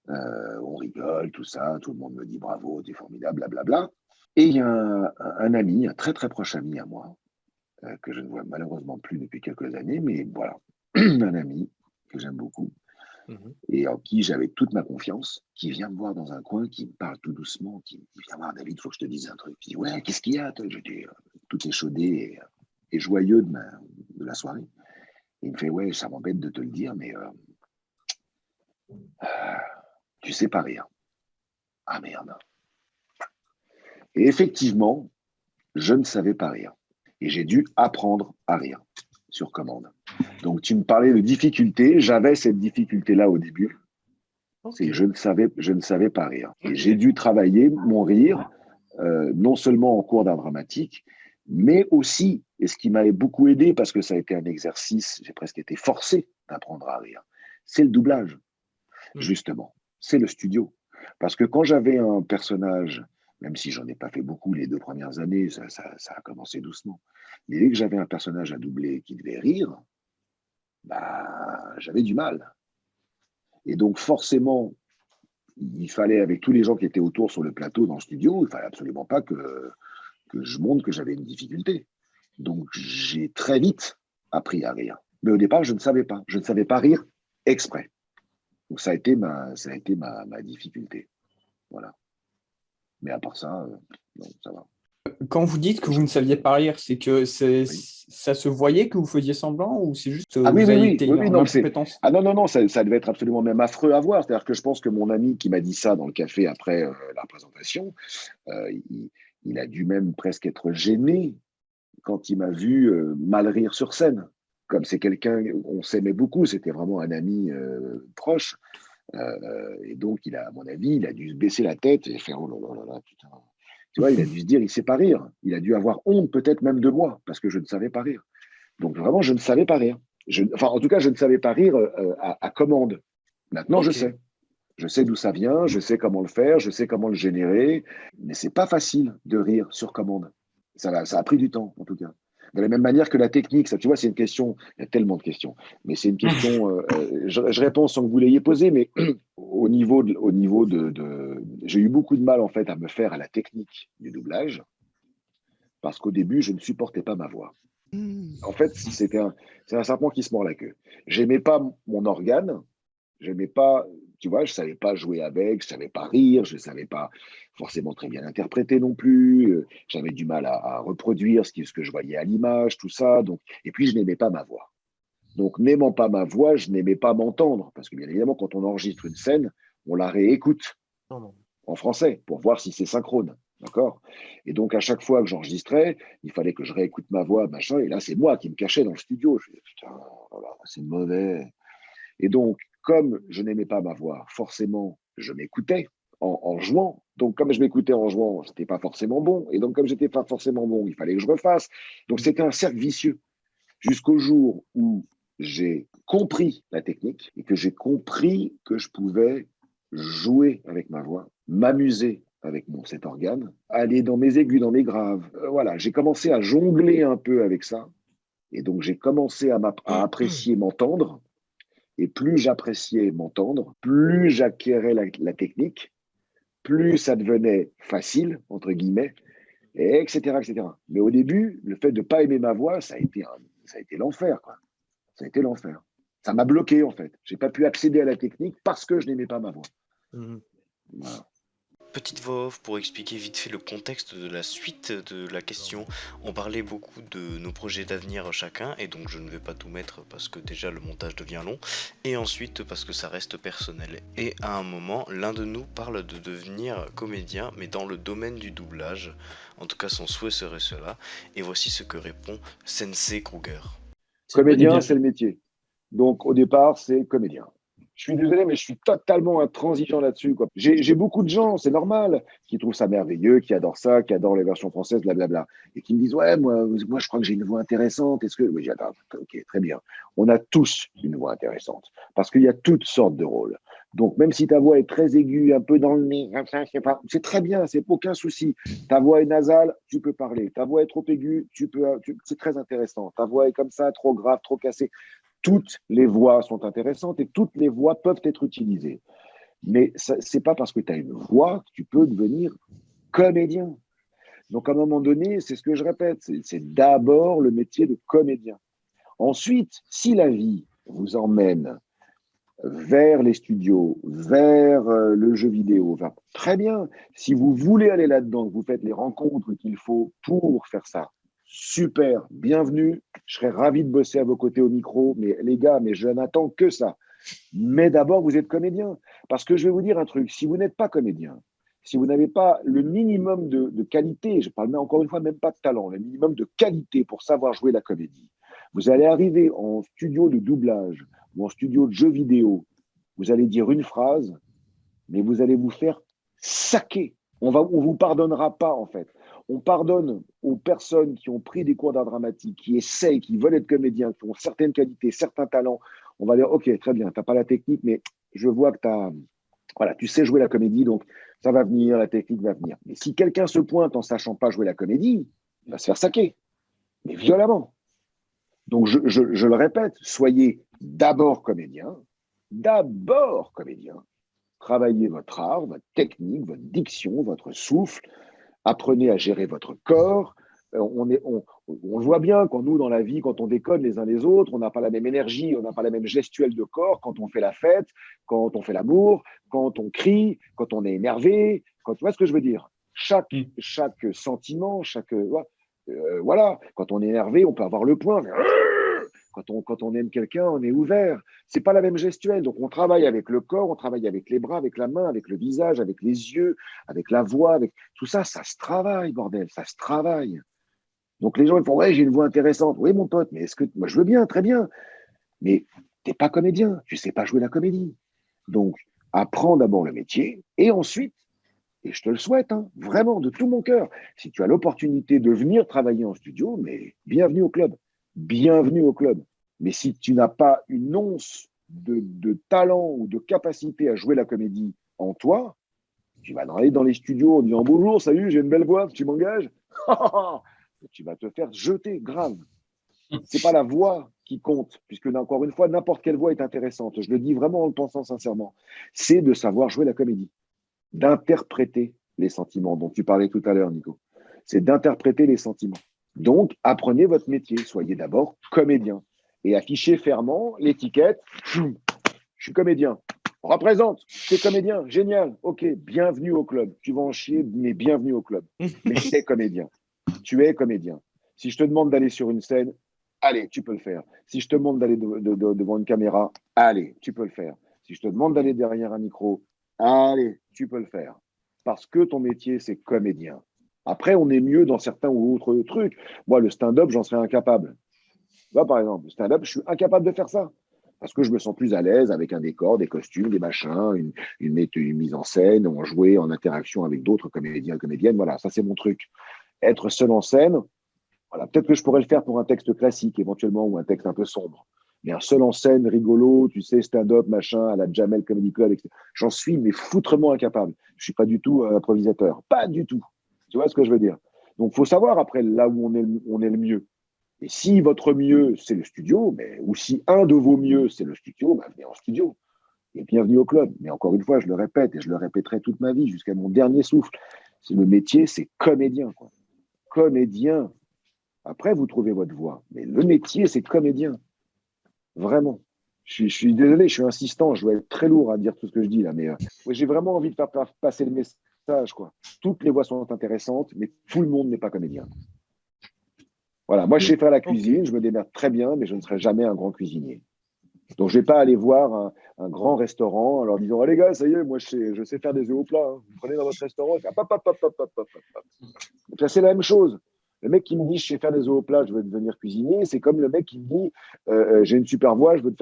on rigole, tout ça, tout le monde me dit bravo, t'es formidable, blablabla. Et il y a un ami, un très très proche ami à moi, que je ne vois malheureusement plus depuis quelques années, mais voilà, un ami que j'aime beaucoup, et en qui j'avais toute ma confiance, qui vient me voir dans un coin, qui me parle tout doucement, qui vient voir David, il faut que je te dise un truc. Je dis ouais, qu'est-ce qu'il y a? J'étais tout échaudé et joyeux de la soirée. Et il me fait ouais, ça m'embête de te le dire, mais tu sais pas rire. Ah merde. Et effectivement, je ne savais pas rire. Et j'ai dû apprendre à rire sur commande. Donc, tu me parlais de difficulté. J'avais cette difficulté-là au début. C'est que je ne savais pas rire. Et j'ai dû travailler mon rire, non seulement en cours d'art dramatique, mais aussi, et ce qui m'avait beaucoup aidé, parce que ça a été un exercice, j'ai presque été forcé d'apprendre à rire, c'est le doublage, justement. C'est le studio. Parce que quand j'avais un personnage, même si j'en ai pas fait beaucoup les 2 premières années, ça a commencé doucement, mais dès que j'avais un personnage à doubler qui devait rire, bah, j'avais du mal. Et donc, forcément, il fallait, avec tous les gens qui étaient autour sur le plateau dans le studio, il fallait absolument pas que je montre que j'avais une difficulté. Donc, j'ai très vite appris à rire. Mais au départ, je ne savais pas. Je ne savais pas rire exprès. Donc, ça a été ma difficulté. Voilà. Mais à part ça, non, ça va. Quand vous dites que vous ne saviez pas rire, c'est que ça se voyait que vous faisiez semblant ou c'est juste Ah oui, vous avez oui, été oui, oui, en non, incompétence? Ah non, ça devait être absolument même affreux à voir. C'est-à-dire que je pense que mon ami qui m'a dit ça dans le café après la présentation, il a dû même presque être gêné quand il m'a vu mal rire sur scène. Comme c'est quelqu'un, on s'aimait beaucoup, c'était vraiment un ami proche. Et donc, à mon avis, il a dû se baisser la tête et faire oh là là là, putain. Tu vois, il a dû se dire, il ne sait pas rire. Il a dû avoir honte peut-être même de moi parce que je ne savais pas rire. Donc vraiment, je ne savais pas rire. Enfin, en tout cas, je ne savais pas rire à commande. Maintenant, je sais. Je sais d'où ça vient, je sais comment le faire, je sais comment le générer, mais c'est pas facile de rire sur commande. Ça a pris du temps, en tout cas. De la même manière que la technique, ça, tu vois, c'est une question, il y a tellement de questions, mais c'est une question, je réponds sans que vous l'ayez posée, mais au niveau j'ai eu beaucoup de mal, en fait, à me faire à la technique du doublage, parce qu'au début, je ne supportais pas ma voix. En fait, c'est un serpent qui se mord la queue. J'aimais pas mon organe, j'aimais pas, tu vois, je savais pas jouer avec, je savais pas rire, je savais pas forcément très bien interpréter non plus, j'avais du mal à reproduire ce que je voyais à l'image, tout ça. Donc, et puis je n'aimais pas ma voix. Donc, n'aimant pas ma voix, je n'aimais pas m'entendre, parce que bien évidemment, quand on enregistre une scène, on la réécoute en français pour voir si c'est synchrone. D'accord? Et donc, à chaque fois que j'enregistrais, il fallait que je réécoute ma voix, machin, et là, c'est moi qui me cachais dans le studio. Je me disais, putain, voilà, c'est mauvais. Et donc, comme je n'aimais pas ma voix, forcément, je m'écoutais en jouant. Donc, comme je m'écoutais en jouant, c'était pas forcément bon. Et donc, comme j'étais pas forcément bon, il fallait que je refasse. Donc, c'était un cercle vicieux. Jusqu'au jour où j'ai compris la technique et que j'ai compris que je pouvais jouer avec ma voix, m'amuser avec cet organe, aller dans mes aigus, dans mes graves. Voilà, j'ai commencé à jongler un peu avec ça. Et donc, j'ai commencé à apprécier m'entendre. Et plus j'appréciais m'entendre, plus j'acquérais la technique, plus ça devenait facile, entre guillemets, et etc., etc. Mais au début, le fait de ne pas aimer ma voix, ça a été l'enfer, quoi. Ça a été l'enfer. Ça m'a bloqué, en fait. Je n'ai pas pu accéder à la technique parce que je n'aimais pas ma voix. Voilà. Petite voix off pour expliquer vite fait le contexte de la suite de la question. On parlait beaucoup de nos projets d'avenir chacun, et donc je ne vais pas tout mettre parce que déjà le montage devient long, et ensuite parce que ça reste personnel. Et à un moment, l'un de nous parle de devenir comédien, mais dans le domaine du doublage. En tout cas, son souhait serait cela. Et voici ce que répond Sensei Kruger. Comédien, c'est le métier. Donc au départ, c'est comédien. Je suis désolé, mais je suis totalement intransigeant là-dessus, quoi. J'ai beaucoup de gens, c'est normal, qui trouvent ça merveilleux, qui adorent ça, qui adorent les versions françaises, blablabla, et qui me disent ouais, moi, je crois que j'ai une voix intéressante. Est-ce que oui, j'adore. Ok, très bien. On a tous une voix intéressante parce qu'il y a toutes sortes de rôles. Donc même si ta voix est très aiguë, un peu dans le nez, c'est très bien, c'est aucun souci. Ta voix est nasale, tu peux parler. Ta voix est trop aiguë, c'est très intéressant. Ta voix est comme ça, trop grave, trop cassée. Toutes les voix sont intéressantes et toutes les voix peuvent être utilisées. Mais ce n'est pas parce que tu as une voix que tu peux devenir comédien. Donc, à un moment donné, c'est ce que je répète, c'est d'abord le métier de comédien. Ensuite, si la vie vous emmène vers les studios, vers le jeu vidéo, enfin, très bien. Si vous voulez aller là-dedans, vous faites les rencontres qu'il faut pour faire ça, super, bienvenue. Je serais ravi de bosser à vos côtés au micro, mais les gars, mais je n'attends que ça. Mais d'abord, vous êtes comédien. Parce que je vais vous dire un truc, si vous n'êtes pas comédien, si vous n'avez pas le minimum de qualité, je parle encore une fois même pas de talent, le minimum de qualité pour savoir jouer la comédie, vous allez arriver en studio de doublage ou en studio de jeux vidéo, vous allez dire une phrase, mais vous allez vous faire saquer. On vous pardonnera pas, en fait. On pardonne aux personnes qui ont pris des cours d'art dramatique, qui essayent, qui veulent être comédiens, qui ont certaines qualités, certains talents. On va dire, OK, très bien, tu n'as pas la technique, mais je vois que voilà, tu sais jouer la comédie, donc ça va venir, la technique va venir. Mais si quelqu'un se pointe en sachant pas jouer la comédie, il va se faire saquer, mais violemment. Donc, je le répète, soyez d'abord comédien, travaillez votre art, votre technique, votre diction, votre souffle, apprenez à gérer votre corps. On le voit bien quand nous, dans la vie, quand on déconne les uns les autres, on n'a pas la même énergie, on n'a pas la même gestuelle de corps quand on fait la fête, quand on fait l'amour, quand on crie, quand on est énervé. Tu vois ce que je veux dire? Chaque sentiment, voilà, quand on est énervé, on peut avoir le poing. Quand on aime quelqu'un, on est ouvert. C'est pas la même gestuelle. Donc, on travaille avec le corps, on travaille avec les bras, avec la main, avec le visage, avec les yeux, avec la voix, avec tout ça, ça se travaille, bordel, ça se travaille. Donc, les gens, ils font, ouais, j'ai une voix intéressante. Oui, mon pote, mais est-ce que, moi, je veux bien, très bien. Mais t'es pas comédien, tu sais pas jouer la comédie. Donc, apprends d'abord le métier et ensuite, et je te le souhaite, hein, vraiment, de tout mon cœur, si tu as l'opportunité de venir travailler en studio, mais bienvenue au club. Bienvenue au club. Mais si tu n'as pas une once de talent ou de capacité à jouer la comédie en toi, tu vas aller dans les studios en disant bonjour, salut, j'ai une belle voix, tu m'engages. Tu vas te faire jeter, grave. C'est pas la voix qui compte, puisque encore une fois, n'importe quelle voix est intéressante. Je le dis vraiment en le pensant sincèrement. C'est de savoir jouer la comédie, d'interpréter les sentiments dont tu parlais tout à l'heure, Nico. C'est d'interpréter les sentiments. Donc, apprenez votre métier. Soyez d'abord comédien. Et affichez fermement l'étiquette. Je suis comédien. Représente. Tu es comédien. Génial. OK. Bienvenue au club. Tu vas en chier, mais bienvenue au club. Mais tu es comédien. Tu es comédien. Si je te demande d'aller sur une scène, allez, tu peux le faire. Si je te demande d'aller devant une caméra, allez, tu peux le faire. Si je te demande d'aller derrière un micro, allez, tu peux le faire. Parce que ton métier, c'est comédien. Après, on est mieux dans certains ou autres trucs. Moi, le stand-up, j'en serais incapable. Là, par exemple, le stand-up, je suis incapable de faire ça. Parce que je me sens plus à l'aise avec un décor, des costumes, des machins, une mise en scène, on jouer en interaction avec d'autres comédiens et comédiennes. Voilà, ça, c'est mon truc. Être seul en scène, voilà, peut-être que je pourrais le faire pour un texte classique, éventuellement, ou un texte un peu sombre. Mais un seul en scène, rigolo, tu sais, stand-up, machin, à la Jamel Comedy Club, etc. J'en suis, mais foutrement incapable. Je suis pas du tout improvisateur. Pas du tout. Tu vois ce que je veux dire? Donc, il faut savoir après là où on est le mieux. Et si votre mieux, c'est le studio, ou si un de vos mieux, c'est le studio, venez en studio. Et bienvenue au club. Mais encore une fois, je le répète, et je le répéterai toute ma vie, jusqu'à mon dernier souffle. C'est le métier, c'est comédien, quoi. Comédien. Après, vous trouvez votre voie. Mais le métier, c'est comédien. Vraiment. Je suis désolé, je suis insistant, je dois être très lourd à dire tout ce que je dis là, mais j'ai vraiment envie de faire passer le message, quoi. Toutes les voix sont intéressantes, mais tout le monde n'est pas comédien. Voilà, moi je sais faire la cuisine, je me démerde très bien, mais je ne serai jamais un grand cuisinier. Donc je ne vais pas aller voir un grand restaurant en leur disant oh, les gars, ça y est, moi je sais faire des œufs au plat, hein. Vous prenez dans votre restaurant, ça c'est la même chose. Le mec qui me dit je sais faire des œufs au plat, je veux devenir cuisinier, c'est comme le mec qui me dit j'ai une super voix, je veux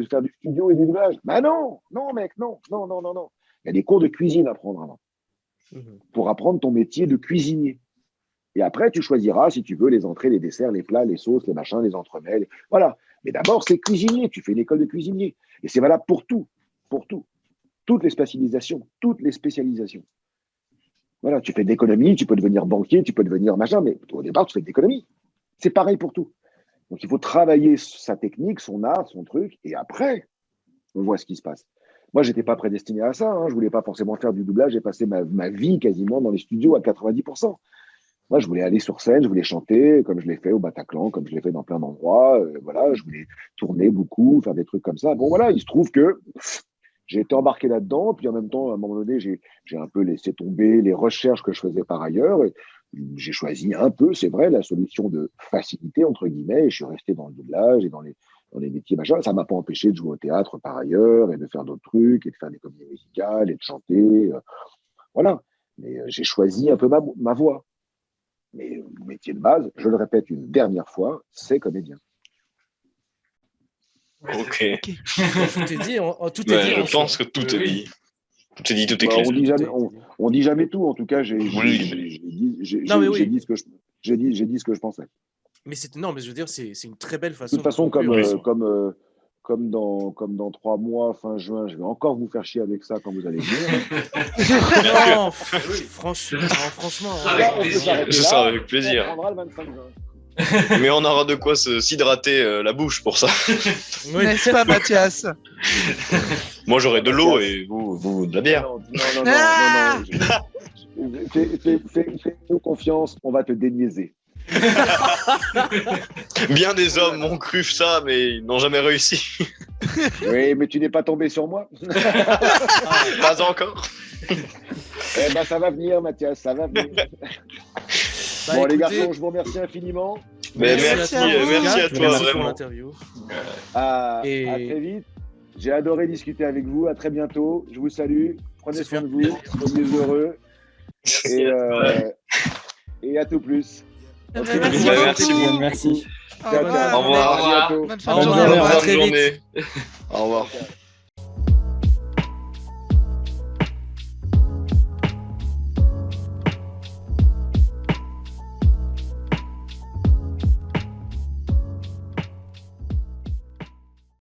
faire du studio et du doublage. Bah non, mec, non. Il y a des cours de cuisine à prendre avant pour apprendre ton métier de cuisinier. Et après, tu choisiras si tu veux les entrées, les desserts, les plats, les sauces, les machins, les entremets. Voilà. Mais d'abord, c'est cuisinier. Tu fais une école de cuisinier. Et c'est valable pour tout. Pour tout. Toutes les spécialisations. Voilà, tu fais de l'économie, tu peux devenir banquier, tu peux devenir machin, mais au départ, tu fais de l'économie. C'est pareil pour tout. Donc, il faut travailler sa technique, son art, son truc, et après, on voit ce qui se passe. Moi, je n'étais pas prédestiné à ça. Hein. Je ne voulais pas forcément faire du doublage. J'ai passé ma vie quasiment dans les studios à 90%. Moi, je voulais aller sur scène, je voulais chanter, comme je l'ai fait au Bataclan, comme je l'ai fait dans plein d'endroits. Voilà, je voulais tourner beaucoup, faire des trucs comme ça. Bon, voilà, il se trouve que j'ai été embarqué là-dedans. Puis en même temps, à un moment donné, j'ai un peu laissé tomber les recherches que je faisais par ailleurs. Et j'ai choisi un peu, c'est vrai, la solution de facilité, entre guillemets. Et je suis resté dans le doublage et dans les métiers, machin. Ça m'a pas empêché de jouer au théâtre par ailleurs et de faire d'autres trucs et de faire des comédies musicales et de chanter. Voilà. Mais j'ai choisi un peu ma voie. Mais le métier de base, je le répète une dernière fois, c'est comédien. Ok. Tout est dit. Tout Ouais, est dit. je en soi. pense que tout est dit. Tout est dit, tout est Bah, clair. on dit jamais tout. En tout cas, j'ai Oui. dit ce que je pensais. Mais non, mais je veux dire, c'est une très belle De façon. toute façon, conclure. comme dans 3 mois, fin juin, je vais encore vous faire chier avec ça quand vous allez venir. Non, franchement. Avec On peut plaisir. s'arrêter Ce là, sera avec plaisir. On prendra le 25 juin. Mais on aura de quoi s'hydrater la bouche pour ça. Oui. N'est-ce pas, Mathias? Moi, j'aurai de l'eau et vous de la bière. Non. Ah Fais-nous confiance, on va te déniaiser. Bien des hommes ont cru ça, mais ils n'ont jamais réussi. Oui, mais tu n'es pas tombé sur moi. Pas encore. Eh ben, ça va venir, Mathias, ça va venir. Bah, Bon, les écoutez, garçons, je vous remercie infiniment. Mais Merci à vous. merci à toi, Merci pour vraiment. l'interview. À Et- très vite. J'ai adoré discuter avec vous. À très bientôt. Je vous salue. Prenez C'est soin de fait. vous. Soyez heureux. Et à tout plus. Eh ben, Ok, merci Merci beaucoup. beaucoup. Merci. Au Ciao, revoir. ciao. Au revoir. À bientôt. Bonne fin Au de revoir. journée. Au À revoir. très vite. journée. Au revoir. Ciao.